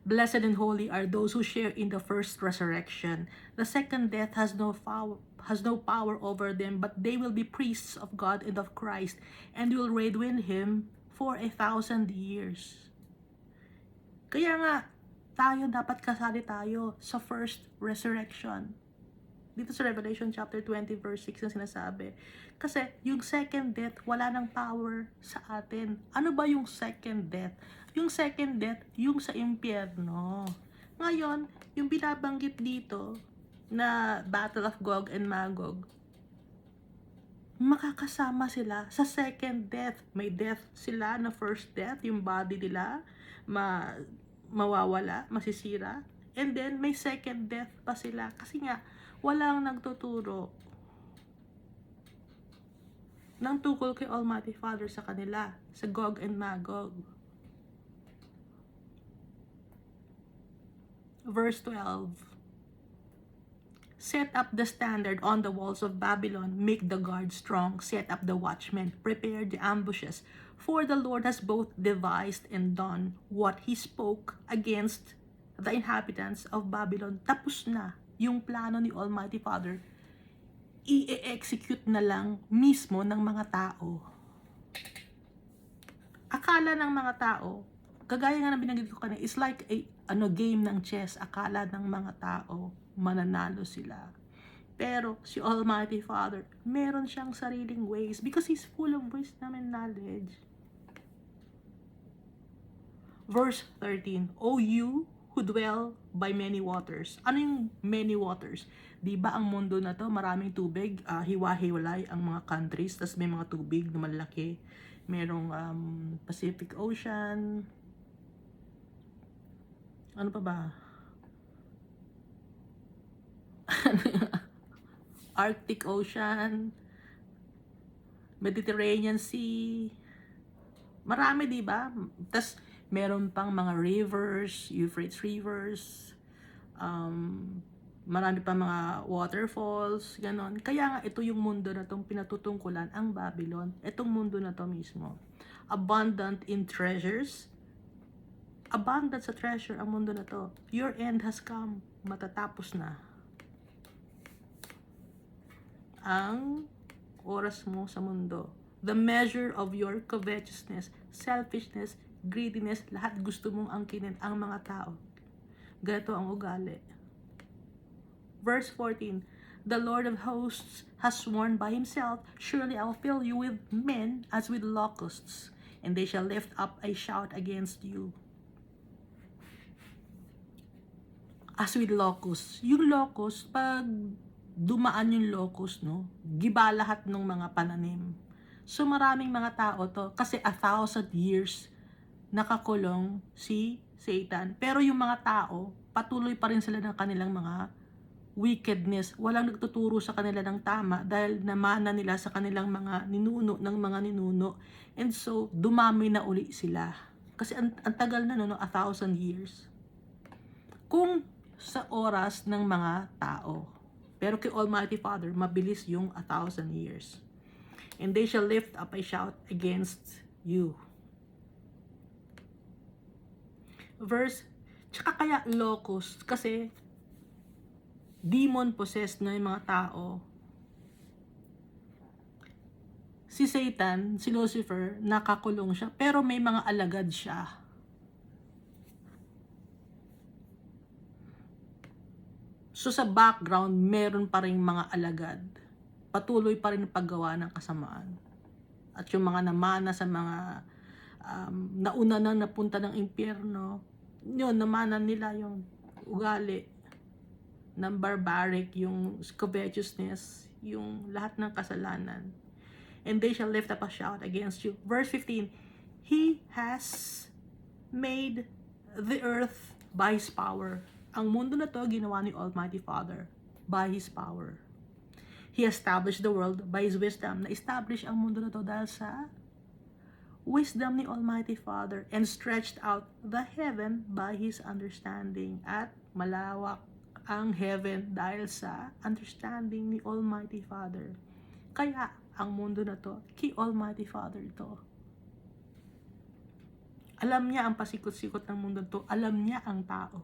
Blessed and holy are those who share in the first resurrection. The second death has no power over them, but they will be priests of God and of Christ, and will reign with Him for 1,000 years. Kaya nga, dapat kasali tayo sa first resurrection. Dito sa Revelation chapter 20 verse 6 ang sinasabi. Kasi yung second death, wala nang power sa atin. Ano ba yung second death? Yung second death, yung sa impyerno. Ngayon, yung binabanggit dito na Battle of Gog and Magog, makakasama sila sa second death. May death sila na first death, yung body nila mawawala, masisira. And then, may second death pa sila. Kasi nga, walang nagtuturo ng tungkol kay Almighty Father sa kanila, sa Gog and Magog. Verse 12. Set up the standard on the walls of Babylon, make the guard strong, set up the watchmen, prepare the ambushes. For the Lord has both devised and done what He spoke against the inhabitants of Babylon. Tapos na yung plano ni Almighty Father. I-execute na lang mismo ng mga tao. Akala ng mga tao, kagaya nga na binanggit ko kanina, is like a game ng chess. Akala ng mga tao, mananalo sila. Pero si Almighty Father, meron siyang sariling ways because He's full of wisdom and knowledge. Verse 13, O you who dwell by many waters. Ano yung many waters? Di ba ang mundo na to, maraming tubig, hiwa-hiwalay ang mga countries, tas may mga tubig na malaki. Merong Pacific Ocean. Ano pa ba? Arctic Ocean. Mediterranean Sea. Marami, di ba? Tas Meron pang mga rivers, Euphrates rivers, marami pa mga waterfalls, ganon. Kaya nga ito yung mundo na itong pinatutungkulan, ang Babylon. Itong mundo na to mismo. Abundant in treasures. Abundant sa treasure ang mundo na to. Your end has come. Matatapos na ang oras mo sa mundo. The measure of your covetousness, selfishness, greediness, lahat gusto mong angkinin ang mga tao. Ganito ang ugali. Verse 14, the Lord of hosts has sworn by himself, surely I will fill you with men as with locusts, and they shall lift up a shout against you. As with locusts. Yung locust, pag dumaan yung locust, no, giba lahat ng mga pananim. So maraming mga tao to, kasi 1,000 years nakakulong si Satan. Pero yung mga tao, patuloy pa rin sila ng kanilang mga wickedness. Walang nagtuturo sa kanila ng tama dahil namana nila sa kanilang mga ninuno ng mga ninuno. And so, dumami na uli sila. Kasi ang tagal na, no, 1,000 years. Kung sa oras ng mga tao. Pero kay Almighty Father, mabilis yung 1,000 years. And they shall lift up a shout against you. Verse, tsaka kaya locust, kasi demon-possessed na yung mga tao. Si Satan, si Lucifer, nakakulong siya, pero may mga alagad siya. So sa background, meron pa rin mga alagad. Patuloy pa rin ang paggawa ng kasamaan. At yung mga namana sa mga nauna na napunta ng impyerno, yun, namana nila yung ugali ng barbaric, yung covetousness, yung lahat ng kasalanan. And they shall lift up a shout against you. Verse 15, he has made the earth by his power. Ang mundo na to ginawa ni Almighty Father by his power. He established the world by his wisdom. Na-establish ang mundo na to dahil sa wisdom ni Almighty Father, and stretched out the heaven by his understanding. At malawak ang heaven dahil sa understanding ni Almighty Father. Kaya ang mundo na to, kay Almighty Father ito. Alam niya ang pasikot-sikot ng mundo to. Alam niya ang tao.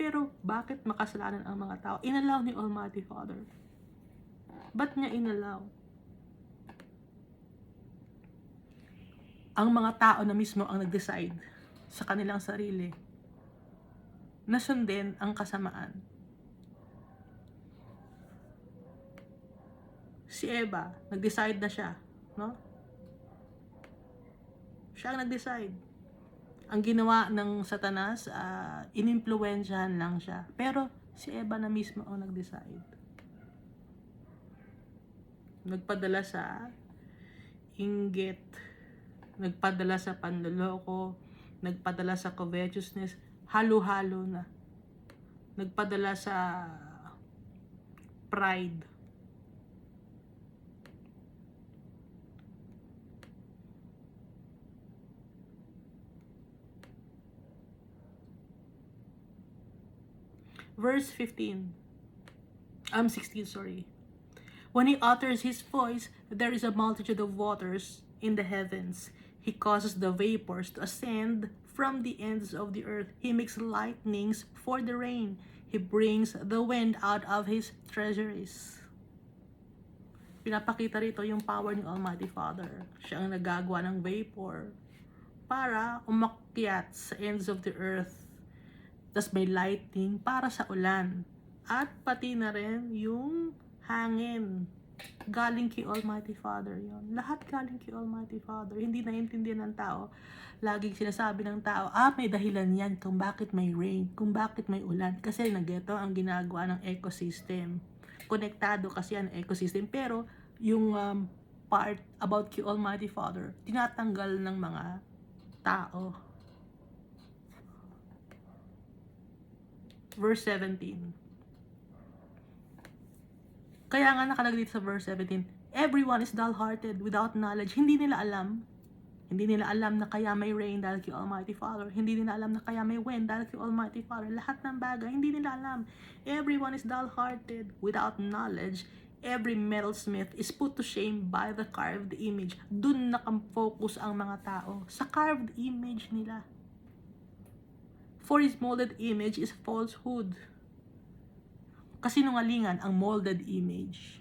Pero bakit makasalanan ang mga tao? Inalaw ni Almighty Father. Ba't niya inalaw? Ang mga tao na mismo ang nag-decide sa kanilang sarili na sundin ang kasamaan. Si Eva, nag-decide na siya, no? Siya ang nag-decide. Ang ginawa ng Satanas, inimpluwensyahan lang siya. Pero si Eva na mismo ang nag-decide. Nagpadala sa inggit, nagpadala sa panloloko, nagpadala sa covetousness, halo-halo na. Nagpadala sa pride. Verse 16, sorry. When he utters his voice, there is a multitude of waters in the heavens. He causes the vapors to ascend from the ends of the earth. He makes lightnings for the rain. He brings the wind out of his treasuries. Pinapakita rito yung power ng Almighty Father. Siya ang nagagawa ng vapor para umakyat sa ends of the earth. Tas may lightning para sa ulan. At pati na rin yung hangin. Galing kay Almighty Father yon. Lahat galing kay Almighty Father. Hindi naiintindihan ng tao. Laging sinasabi ng tao, may dahilan yan kung bakit may rain, kung bakit may ulan. Kasi nagito ang ginagawa ng ecosystem. Konektado kasi ang ecosystem. Pero yung part about kay Almighty Father, tinatanggal ng mga tao. Verse 17. Kaya nga nakalagay dito sa verse 17, everyone is dull-hearted, without knowledge. Hindi nila alam. Hindi nila alam na kaya may rain dahil kay Almighty Father. Hindi nila alam na kaya may wind dahil kay Almighty Father. Lahat ng bagay, hindi nila alam. Everyone is dull-hearted without knowledge. Every metalsmith is put to shame by the carved image. Dun nakafocus ang mga tao sa carved image nila. For his molded image is falsehood. Kasinungalingan ang molded image.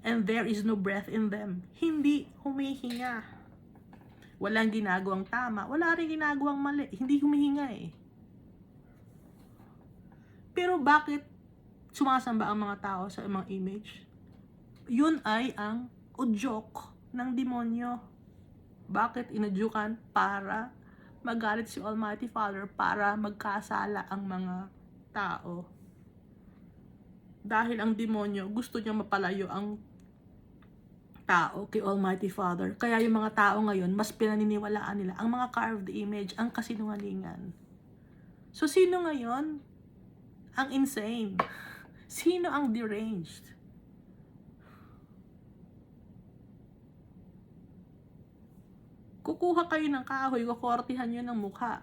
And there is no breath in them. Hindi humihinga. Walang ginagawang tama. Wala rin ginagawang mali. Hindi humihinga eh. Pero bakit sumasamba ang mga tao sa mga image? Yun ay ang udyok ng demonyo. Bakit inudyukan? Para magalit si Almighty Father, para magkasala ang mga tao. Dahil ang demonyo gusto niya mapalayo ang tao kay Almighty Father. Kaya yung mga tao ngayon, mas pinaniniwalaan nila ang mga carved image, ang kasinungalingan. So, sino ngayon ang insane? Sino ang deranged? Kukuha kayo ng kahoy, kukortihan nyo ng mukha.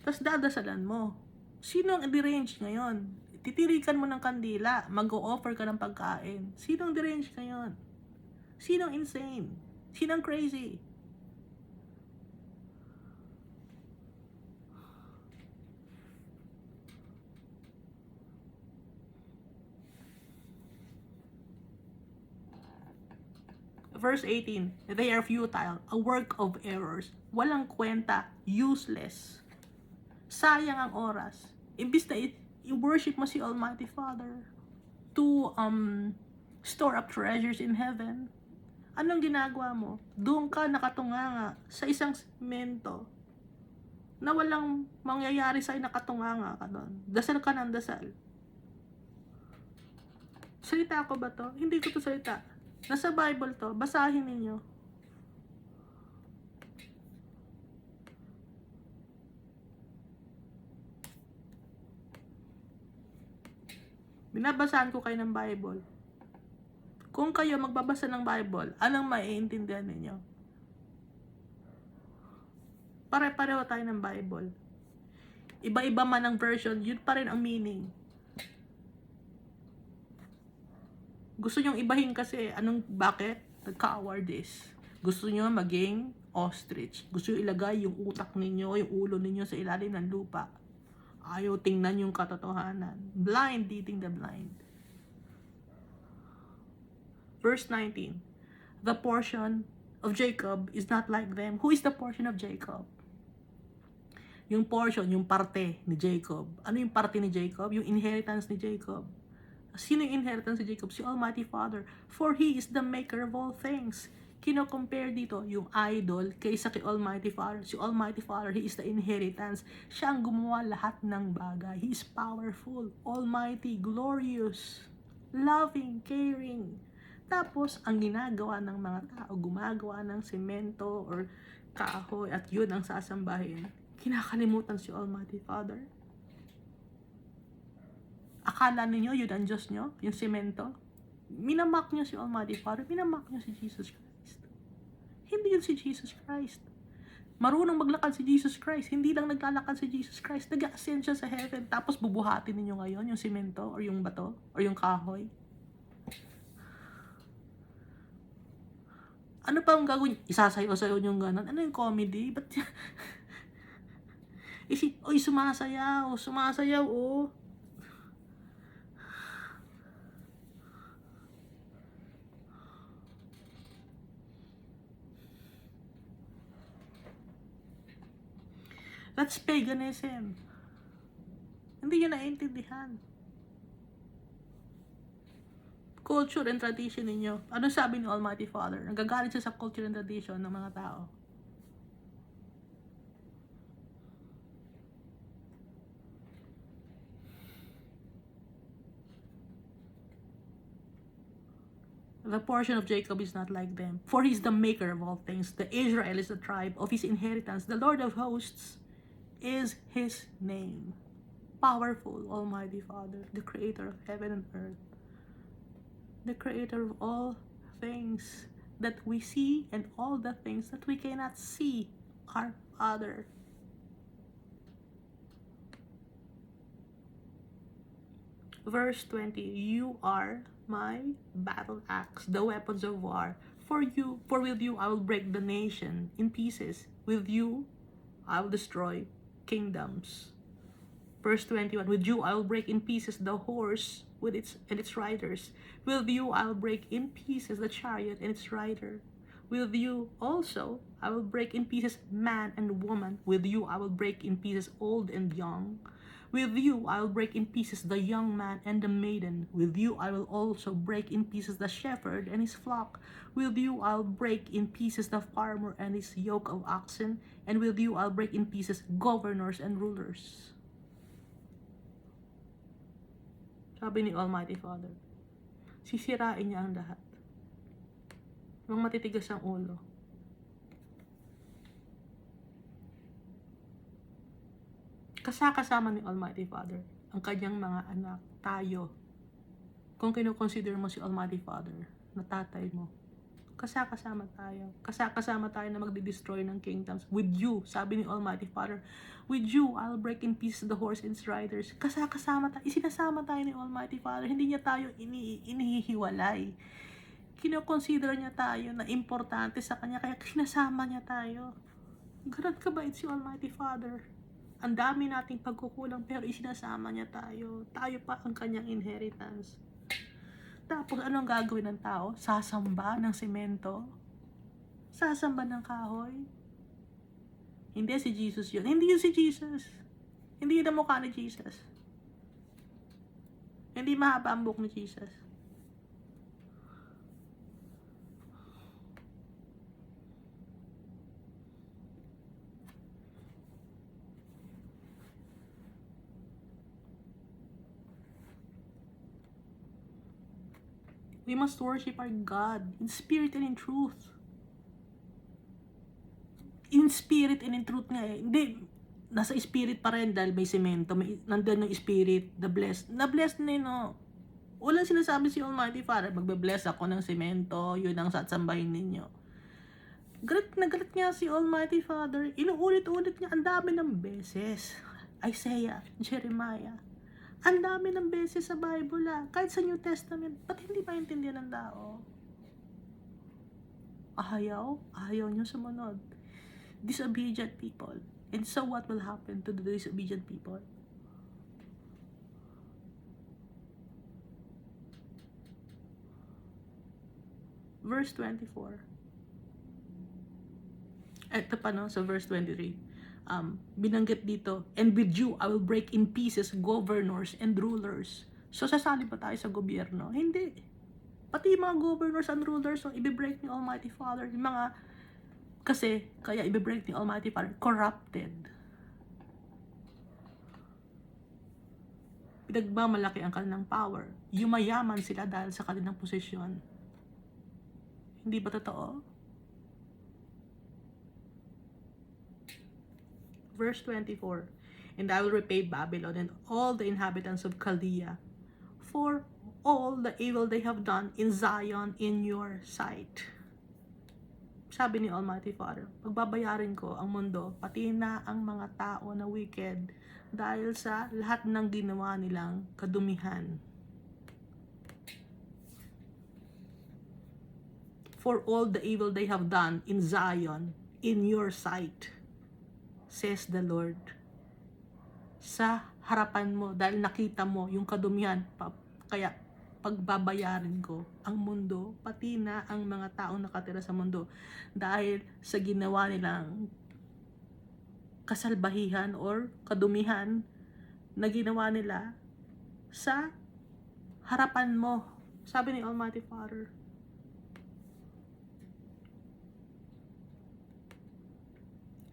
Tapos dadasalan mo. Sino ang deranged ngayon? Titirikan mo ng kandila, mag-o-offer ka ng pagkain. Sinong deranged ngayon? Sinong insane? Sinong crazy? Verse 18, they are futile, a work of errors. Walang kwenta, useless. Sayang ang oras. Imbis na i-worship mo si Almighty Father to store up treasures in heaven, anong ginagawa mo? Doon ka nakatunganga sa isang semento na walang mangyayari sa'yo, nakatunganga ka doon. Dasal ka ng dasal. Salita ko ba to? Hindi ko to salita. Nasa Bible to. Basahin ninyo. Binabasahan ko kayo ng Bible. Kung kayo magbabasa ng Bible, anong maiintindihan ninyo? Pare-pareho tayo ng Bible. Iba-iba man ang version, yun pa rin ang meaning. Gusto nyong ibahin kasi, bakit? Nagka-cowardice. Gusto nyo maging ostrich. Gusto nyo ilagay yung utak ninyo, yung ulo ninyo sa ilalim ng lupa. Ayaw tingnan yung katotohanan. Blind leading the blind. Verse 19. The portion of Jacob is not like them. Who is the portion of Jacob? Yung portion, yung parte ni Jacob. Ano yung parte ni Jacob? Yung inheritance ni Jacob. Sino yung inheritance ni Jacob? Si Almighty Father. For He is the maker of all things. Kino-compare dito yung idol kaysa kay Almighty Father. Si Almighty Father, He is the inheritance. Siya ang gumawa lahat ng bagay. He is powerful, almighty, glorious, loving, caring. Tapos, ang ginagawa ng mga tao, gumagawa ng semento or kahoy at yun ang sasambahin. Kinakalimutan si Almighty Father. Akala ninyo yun ang Diyos nyo? Yung semento? Minamak nyo si Almighty Father. Minamak nyo si Jesus Christ. Hindi yun si Jesus Christ. Marunong maglakad si Jesus Christ. Hindi lang naglalakad si Jesus Christ. Nag-ascend siya sa heaven. Tapos bubuhatin ninyo ngayon yung semento or yung bato or yung kahoy. Ano pa ang gagawin? Isasayaw-sayaw nyo gano'n. Ano yung comedy? Ba't oy, sumasayaw. Sumasayaw, oh. That's paganism. Hindi nyo naiintindihan. Culture and tradition ninyo. Ano sabi ni Almighty Father? Nagagalit siya sa culture and tradition ng mga tao. The portion of Jacob is not like them, for he is the maker of all things. The Israel is the tribe of his inheritance. The Lord of hosts is his name. Powerful, Almighty Father, the creator of heaven and earth. The creator of all things. that we see and all the things that we cannot see are other. Verse 20, you are my battle axe, the weapons of war. For with you I will break the nation in pieces. With you I will destroy kingdoms. Verse 21, with you I will break in pieces the horse with its riders. With you I will break in pieces the chariot and its rider. With you also I will break in pieces man and woman. With you I will break in pieces old and young. With you I will break in pieces the young man and the maiden. With you I will also break in pieces the shepherd and his flock. With you I'll break in pieces the farmer and his yoke of oxen. And with you I'll break in pieces governors and rulers. Sabi ni Almighty Father, sisirain niya ang lahat. Nung matitigas ang ulo. Kasama ni Almighty Father ang kanyang mga anak, tayo. Kung kinukonsider mo si Almighty Father na tatay mo, kasama tayo. Kasama tayo na magdi-destroy ng kingdoms. With you, sabi ni Almighty Father, with you, I'll break in pieces the horse and its riders. Kasama tayo. Isinasama tayo ni Almighty Father. Hindi niya tayo inihihiwalay. Kinoconsider niya tayo na importante sa kanya, kaya sinasama niya tayo. Ganun kabait si Almighty Father. Ang dami nating pagkukulang pero isinasama niya tayo. Tayo pa ang kanyang inheritance. Tapos anong gagawin ng tao? Sasamba ng semento? Sasamba ng kahoy? Hindi si Jesus yun. Hindi yun si Jesus. Hindi yun ang mukha ni Jesus. Hindi mahaba ang buhok ni Jesus. We must worship our God in spirit and in truth. In spirit and in truth nga eh. Hindi, nasa spirit pa rin dahil may semento. Nandun yung spirit, the blessed. Na-blessed na yun, no? Walang sinasabi si Almighty Father, magbe-bless ako ng semento, yun ang satsambahin ninyo. Galit na galit nga si Almighty Father. Inuulit-ulit niya ang dami ng beses. Isaiah, Jeremiah. Ang dami ng beses sa Bible kahit sa New Testament, ba't hindi maintindihan ng tao? Ayaw nyo sumunod. Disobedient people. And so what will happen to the disobedient people? Verse 24. Ito pa no, so verse 23. Binanggit dito, and with you I will break in pieces governors and rulers. So sasali ba tayo sa gobyerno? Hindi. Pati yung mga governors and rulers, so i-break ni Almighty Father. Yung mga, kasi, kaya i-break ni Almighty Father, corrupted. Pinagmamalaki ang kanilang power. Yumayaman sila dahil sa kanilang posisyon. Hindi ba totoo? Verse 24, and I will repay Babylon and all the inhabitants of Chaldea for all the evil they have done in Zion in your sight. Sabi ni Almighty Father, pagbabayarin ko ang mundo, pati na ang mga tao na wicked, dahil sa lahat ng ginawa nilang kadumihan. For all the evil they have done in Zion in your sight, says the Lord. Sa harapan mo, dahil nakita mo yung kadumihan, kaya pagbabayarin ko ang mundo, pati na ang mga taong nakatira sa mundo, dahil sa ginawa nilang kasalbahihan or kadumihan na ginawa nila sa harapan mo. Sabi ni Almighty Father.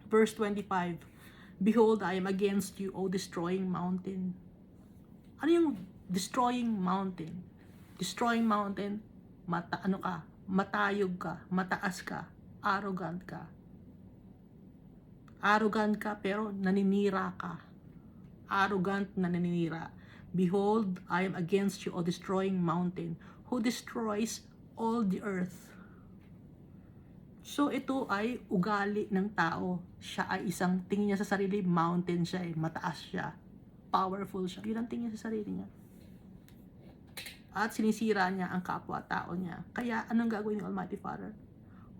Verse 25, behold, I am against you, O destroying mountain. Ano yung destroying mountain? Destroying mountain, matayog ka, mataas ka, arrogant ka. Arrogant ka pero naninira ka. Arrogant na naninira. Behold, I am against you, O destroying mountain, who destroys all the earth. So, ito ay ugali ng tao. Siya ay isang, tingin niya sa sarili, mountain siya eh. Mataas siya. Powerful siya. Yun ang tingin niya sa sarili niya. At sinisira niya ang kapwa-tao niya. Kaya, anong gagawin ni Almighty Father?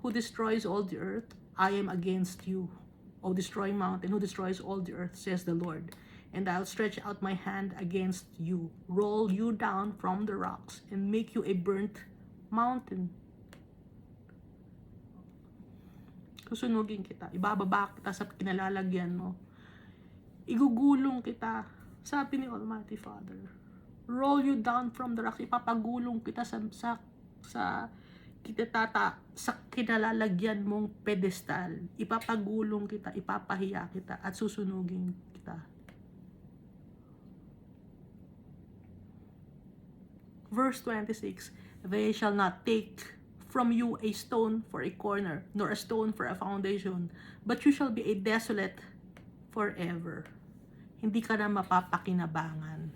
Who destroys all the earth, I am against you. O destroying mountain, who destroys all the earth, says the Lord. And I'll stretch out my hand against you, roll you down from the rocks, and make you a burnt mountain. Susunugin kita, ibababa kita sa kinalalagyan mo. Igugulong kita, sabi ni Almighty Father. Roll you down from the rocks, ipapagulong kita sa kinalalagyan mong pedestal. Ipapagulong kita, ipapahiya kita, at susunugin kita. Verse 26, they shall not take from you a stone for a corner, nor a stone for a foundation, but you shall be a desolate forever. Hindi ka na mapapakinabangan.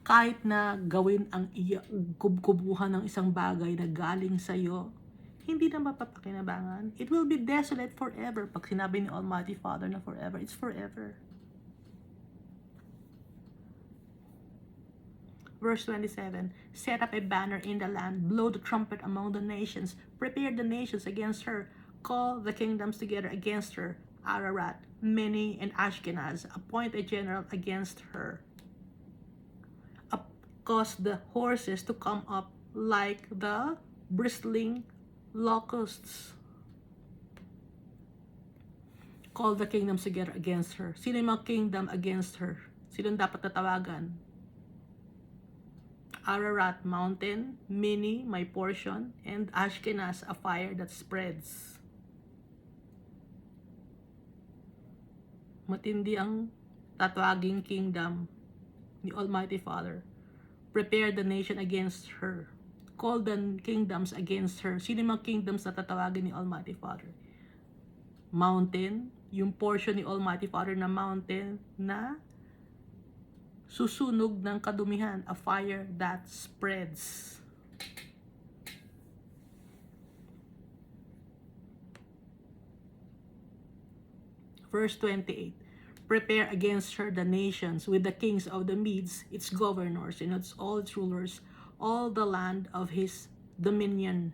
Kahit na gawin ang kubkubuhan ng isang bagay na galing sa'yo, hindi na mapapakinabangan. It will be desolate forever. Pag sinabi ni Almighty Father na forever, it's forever. Verse 27, set up a banner in the land, blow the trumpet among the nations, prepare the nations against her, call the kingdoms together against her, Ararat, Mene, and Ashkenaz, appoint a general against her. Cause the horses to come up like the bristling locusts. Call the kingdoms together against her. Sino yung mga kingdom against her? Sino dapat tatawagan? Ararat, mountain, Mene, my portion, and Ashkenaz, a fire that spreads. Matindi ang tatawaging kingdom ni Almighty Father. Prepare the nation against her. Call the kingdoms against her. Sino yung mga kingdoms na tatawagin ni Almighty Father? Mountain, yung portion ni Almighty Father na mountain na susunog ng kadumihan, a fire that spreads. Verse 28, prepare against her the nations with the kings of the Medes, its governors, and all its rulers, all the land of his dominion.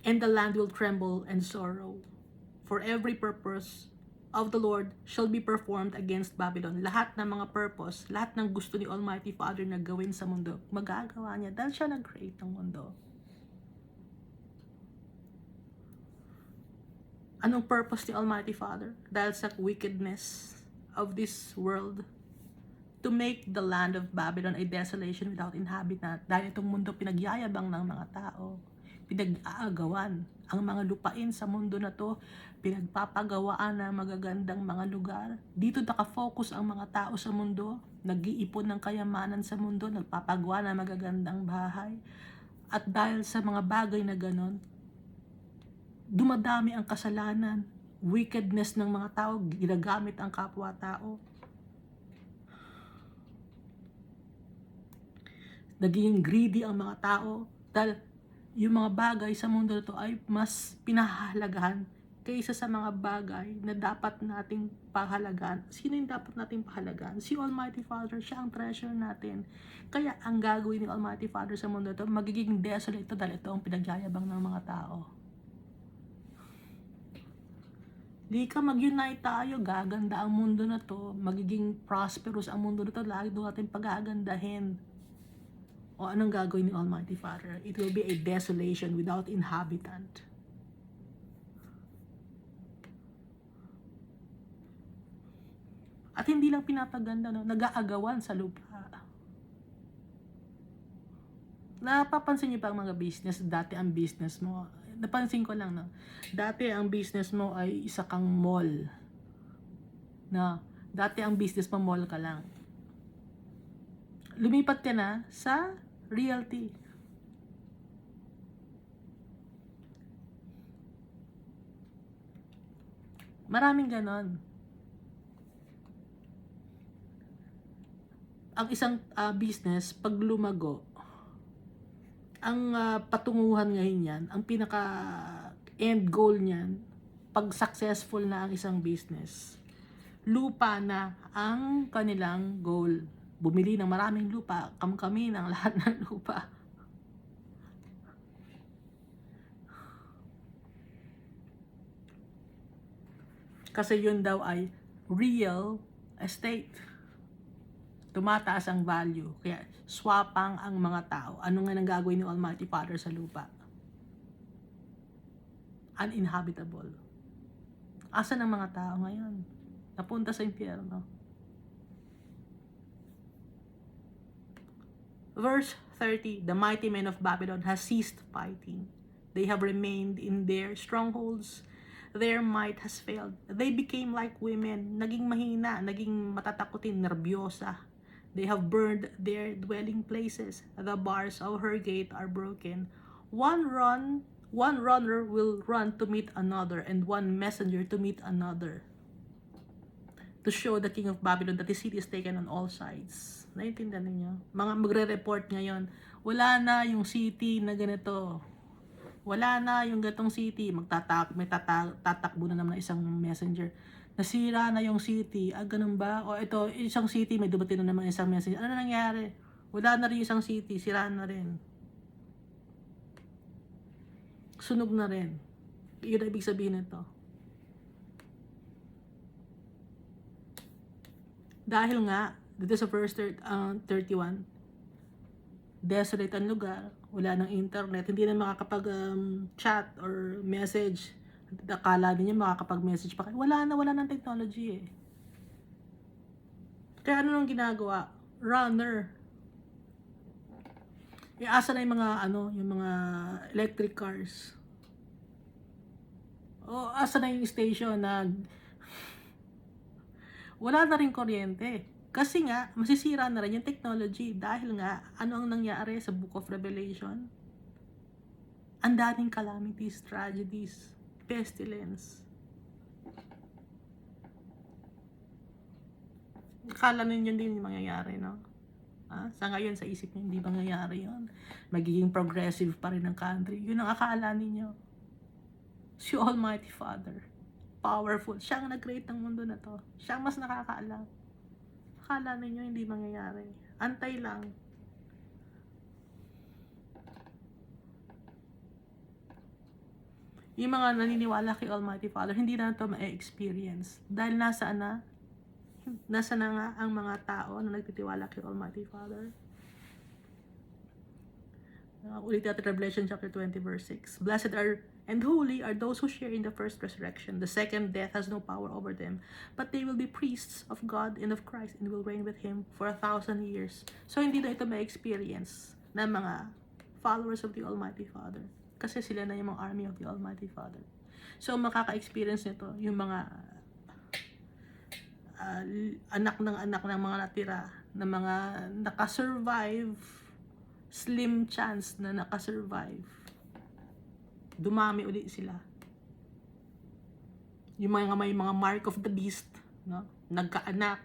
And the land will tremble and sorrow, for every purpose of the Lord shall be performed against Babylon. Lahat ng mga purpose, lahat ng gusto ni Almighty Father na gawin sa mundo, magagawa niya dahil siya nag-create ng mundo. Anong purpose ni Almighty Father? Dahil sa wickedness of this world, to make the land of Babylon a desolation without inhabitant. Dahil itong mundo pinagyayabang ng mga tao, pinag-aagawan ang mga lupain sa mundo na to, pinagpapagawaan ng magagandang mga lugar. Dito nakafocus ang mga tao sa mundo, nag-iipon ng kayamanan sa mundo, nagpapagawa ng magagandang bahay. At dahil sa mga bagay na ganon, dumadami ang kasalanan, wickedness ng mga tao, ginagamit ang kapwa-tao. Naging greedy ang mga tao dahil yung mga bagay sa mundo na to ay mas pinahahalagahan kaysa sa mga bagay na dapat nating pahalagaan. Sino yung dapat nating pahalagaan? Si Almighty Father, siya ang treasure natin. Kaya ang gagawin ni Almighty Father sa mundo na to, magiging desolate ito dahil ito ang pinagyayabang ng mga tao. Di ka mag-unite tayo, gaganda ang mundo na to, magiging prosperous ang mundo na to, lagi doon natin pag-agandahin. O anong gagawin ni Almighty Father? It will be a desolation without inhabitant. At hindi lang pinapaganda, no? Nag-aagawan sa lupa. Napapansin niyo pa ang mga business, dati ang business mo, napansin ko lang, no? Dati ang business mo ay isa kang mall. Na, dati ang business mo, mall ka lang. Lumipat ka na sa realty. Maraming ganon. ang isang business, pag lumago, ang patunguhan ngayon yan, ang pinaka end goal niyan, pag successful na ang isang business, lupa na ang kanilang goal. Bumili ng maraming lupa, kami ng lahat ng lupa. Kasi yun daw ay real estate. Tumataas ang value. Kaya swapang ang mga tao. Ano nga nang gagawin ni Almighty Father sa lupa? Uninhabitable. Asan ang mga tao ngayon? Napunta sa impyerno. Verse 30, the mighty men of Babylon has ceased fighting. They have remained in their strongholds. Their might has failed. They became like women. Naging mahina, naging matatakutin, nervyosa. They have burned their dwelling places. The bars of her gate are broken. One runner will run to meet another, and one messenger to meet another, to show the king of Babylon that the city is taken on all sides. Naiintindihan ninyo? Mga magre-report ngayon, wala na yung city na ganito. Wala na yung gatong city. Tatakbo na naman isang messenger. Nasira na yung city. Ganun ba? O ito, isang city, may dumating na naman isang messenger. Ano nangyari? Wala na rin isang city. Sira na rin. Sunog na rin. Yun ang ibig sabihin nito. Dahil nga, dito sa verse 31, desolate ang lugar, wala ng internet, hindi na makakapag-chat or message. Akala niya makakapag-message pa kayo. Wala ng technology eh. Kaya ano nang ginagawa? Runner. Asa na yung mga yung mga electric cars. O asa na yung station na wala na rin kuryente. Kasi nga, masisira na rin yung technology dahil nga, ano ang nangyari sa Book of Revelation? Ang daming calamities, tragedies, pestilence. Akala ninyo hindi mangyayari, no? Sa ngayon, sa isip niyo, hindi mangyayari yun. Magiging progressive pa rin ang country. Yun ang akala ninyo. Si Almighty Father, powerful. Siya ang nag-create ng mundo na to. Siya ang mas nakakaalam. Akala ninyo hindi mangyayari. Antay lang. Yung mga naniniwala kay Almighty Father, hindi na ito ma-experience. Dahil nasa na nga ang mga tao na nagtitiwala kay Almighty Father. Ulit natin Revelation chapter 20 verse 6. Blessed are and holy are those who share in the first resurrection. The second death has no power over them, but they will be priests of God and of Christ and will reign with Him for 1,000 years. So hindi na ito ma-experience ng mga followers of the Almighty Father. Kasi sila na yung mga army of the Almighty Father. So makaka-experience nito yung mga anak ng mga natira, na mga nakasurvive, slim chance na nakasurvive. Dumami ulit sila. Yung mga may mga mark of the beast, no? Nagkaanak,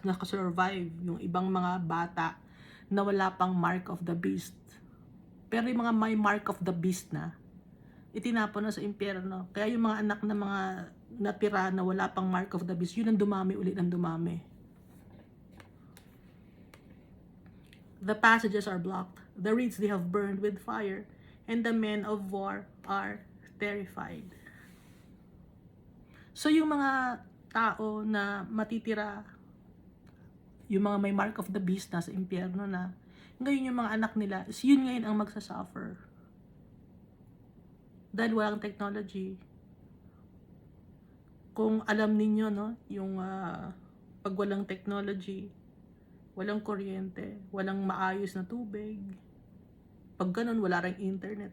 nakasurvive. Yung ibang mga bata na wala pang mark of the beast. Pero yung mga may mark of the beast na, itinapon na sa impyerno. Kaya yung mga anak na mga natira na wala pang mark of the beast, yun ang dumami ulit ng dumami. The passages are blocked. The reeds they have burned with fire, and the men of war are terrified. So yung mga tao na matitira, yung mga may mark of the beast na sa impyerno na, ngayon yung mga anak nila, yun ngayon ang magsasuffer. Dahil walang technology. Kung alam ninyo, no, yung pag walang technology, walang kuryente, walang maayos na tubig, pag ganun, wala ring internet.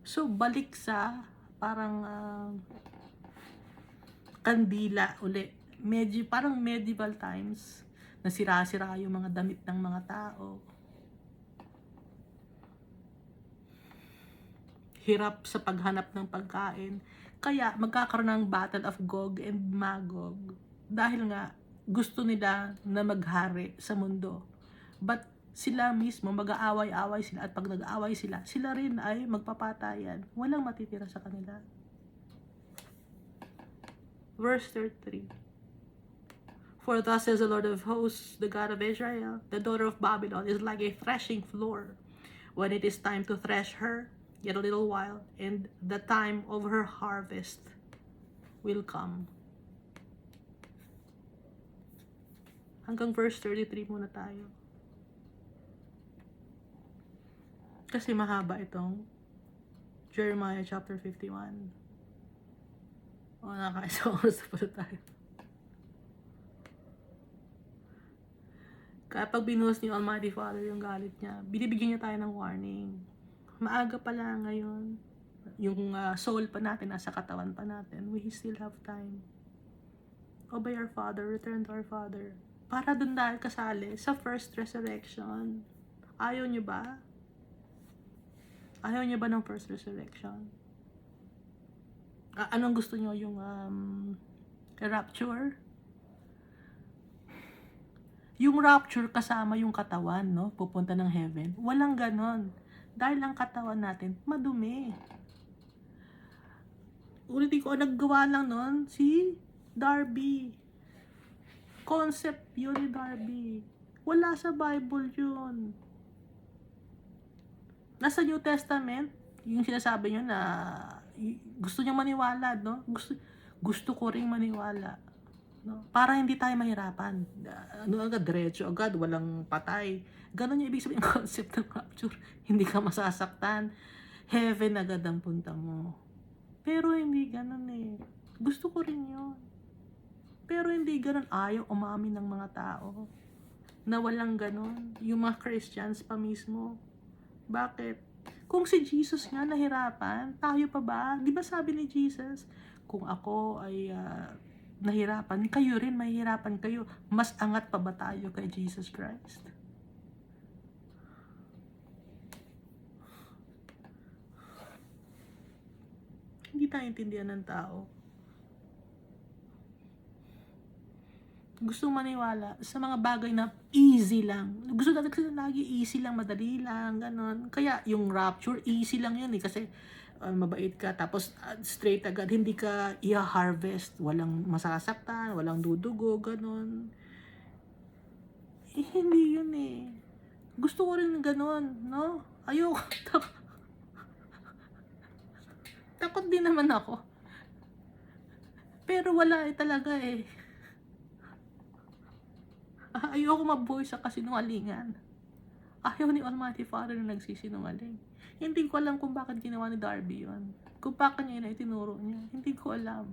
So, balik sa parang kandila uli. Parang medieval times, na sira-sira yung mga damit ng mga tao. Hirap sa paghanap ng pagkain. Kaya, magkakaroon ng battle of Gog and Magog. Dahil nga, gusto nila na maghari sa mundo. But sila mismo, mag-aaway-away sila, at pag nag-aaway sila, sila rin ay magpapatayan. Walang matitira sa kanila. Verse 33. For thus says the Lord of hosts, the God of Israel, the daughter of Babylon is like a threshing floor. When it is time to thresh her, yet a little while, and the time of her harvest will come. Hanggang verse 33 muna tayo. Kasi mahaba itong Jeremiah chapter 51. O, nakaisang oras na pala tayo. Kapag binuhos ni Almighty Father yung galit niya, binibigyan niya tayo ng warning. Maaga pa lang ngayon, yung soul pa natin, nasa katawan pa natin, we still have time. Obey our Father, return to our Father. Para dun dahil kasali sa first resurrection. Ayaw niyo ba? Ayaw niyo ba ng first resurrection? Anong gusto niyo? Yung rapture? Yung rapture kasama yung katawan, no? Pupunta ng heaven. Walang ganon. Dahil ang katawan natin, madumi. Ulitin ko, naggawa lang nun si Darby. Concept yun ni Darby. Wala sa Bible yun. Nasa New Testament, yung sinasabi nyo na gusto nyo maniwala, no? Gusto ko ring maniwala. No? Para hindi tayo mahirapan. Agad, diretso agad, walang patay. Ganon yung ibig sabihin ng concept ng rapture. Hindi ka masasaktan. Heaven agad ang punta mo. Pero hindi ganon eh. Gusto ko rin yun. Pero hindi ganon. Ayaw umamin ng mga tao na walang ganon. Yung mga Christians pa mismo. Bakit? Kung si Jesus nga nahirapan, tayo pa ba? Di ba sabi ni Jesus, kung ako ay nahirapan, kayo rin mahihirapan kayo. Mas angat pa ba tayo kay Jesus Christ? Hindi tayo intindihan ng tao. Gusto maniwala sa mga bagay na easy lang. Gusto natin kasi lagi easy lang, madali lang, ganon. Kaya yung rapture, easy lang yun eh. Kasi mabait ka, tapos straight agad, hindi ka i-harvest, walang masasaktan, walang dudugo, ganon. Hindi yun eh. Gusto ko rin ganon, no? Ayoko. Takot din naman ako. Pero wala talaga eh. Ayoko mabuhay sa kasinungalingan. Ayaw ni Almighty Father na nagsisinungaling. Hindi ko alam kung bakit ginawa ni Darby yun. Kung bakit niya yun itinuro niya. Hindi ko alam.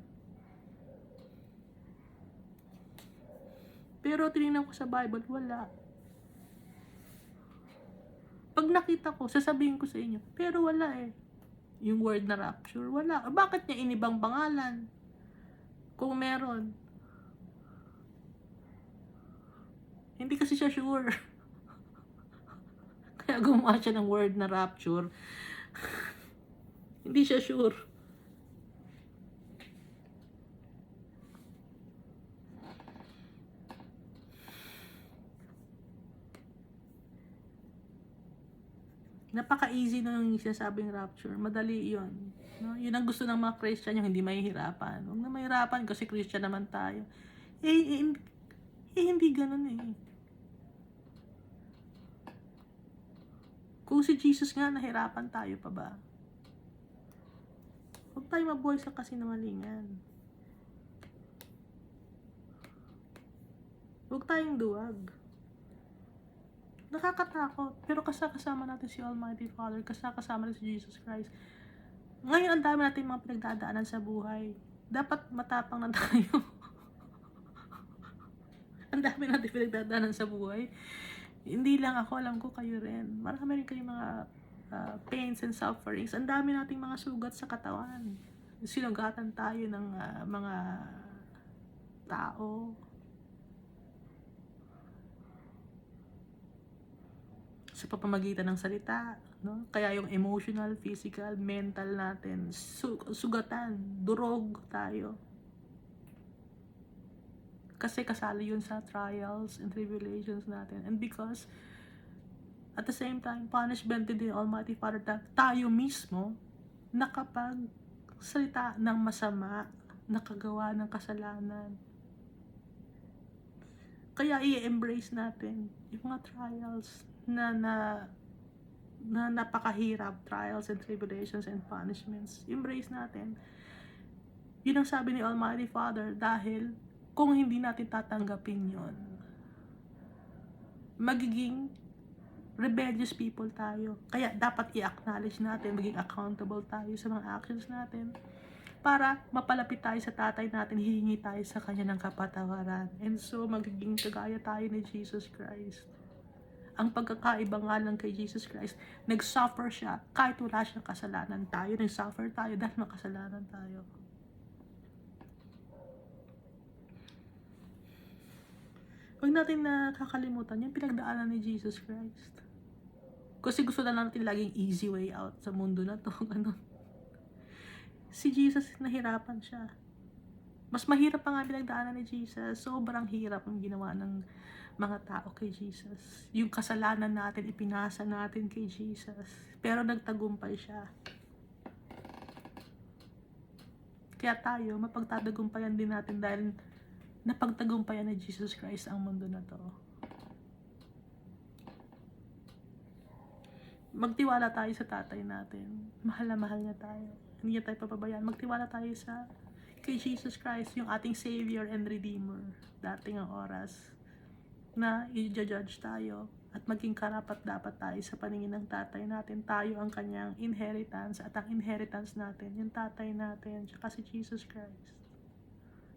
Pero tinignan ko sa Bible, wala. Pag nakita ko, sasabihin ko sa inyo, pero wala eh. Yung word na rapture, wala. Bakit niya inibang pangalan? Kung meron. Hindi kasi siya sure. Kaya gumawa siya ng word na rapture. Hindi siya sure. Napaka-easy na yung sinasabing rapture. Madali yun. No? Yun ang gusto ng mga Christian, yung hindi mahihirapan. Huwag na mahirapan kasi Christian naman tayo. Hindi ganun eh. Kung si Jesus nga, nahirapan tayo pa ba? Huwag tayo mabuhay sa kasinungalingan. Huwag tayong duwag. Nakakatakot. Pero kasama natin si Almighty Father. Kasama natin si Jesus Christ. Ngayon, ang dami natin mga pinagdadaanan sa buhay. Dapat matapang na tayo. Ang dami natin pinagdadaanan sa buhay. Hindi lang ako, alam ko kayo rin. Marami rin kayong mga pains and sufferings. Ang dami nating mga sugat sa katawan. Sinugatan tayo ng mga tao. Sa pamamagitan ng salita, no? Kaya yung emotional, physical, mental natin, sugatan, durog tayo. Kasi kasali yun sa trials and tribulations natin. And because, at the same time, punishment din the Almighty Father that tayo mismo nakapagsalita ng masama, nakagawa ng kasalanan. Kaya i-embrace natin yung mga trials na napakahirap, trials and tribulations and punishments. Embrace natin. Yun ang sabi ni Almighty Father, dahil kung hindi natin tatanggapin yon, magiging rebellious people tayo. Kaya dapat i-acknowledge natin, maging accountable tayo sa mga actions natin para mapalapit tayo sa tatay natin, hihingi tayo sa kanya ng kapatawaran. And so, magiging kagaya tayo ni Jesus Christ. Ang pagkakaiba nga lang kay Jesus Christ, nag-suffer siya kahit wala siyang kasalanan. Tayo, nag-suffer tayo dahil makasalanan tayo. Huwag natin nakakalimutan yung pinagdaanan ni Jesus Christ. Kasi gusto na natin laging easy way out sa mundo na to. Ano? Si Jesus, nahirapan siya. Mas mahirap pa nga pinagdaanan ni Jesus. Sobrang hirap ang ginawa ng mga tao kay Jesus. Yung kasalanan natin, ipinasa natin kay Jesus. Pero nagtagumpay siya. Kaya tayo, mapagtatagumpayan din natin dahil napagtagumpayan ni Jesus Christ ang mundo na to. Magtiwala tayo sa tatay natin. Mahal na mahal niya tayo. Hindi niya tayo papabayaan. Magtiwala tayo kay Jesus Christ, yung ating Savior and Redeemer. Dating ang oras na i-judge tayo at maging karapat dapat tayo sa paningin ng tatay natin. Tayo ang kanyang inheritance, at ang inheritance natin, yung tatay natin, tsaka si Jesus Christ.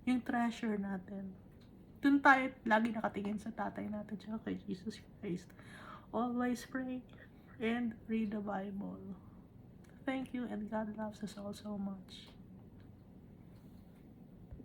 Yung treasure natin. Doon tayo lagi nakatingin sa tatay natin, tsaka kay Jesus Christ. Always pray and read the Bible. Thank you, and God loves us all so much.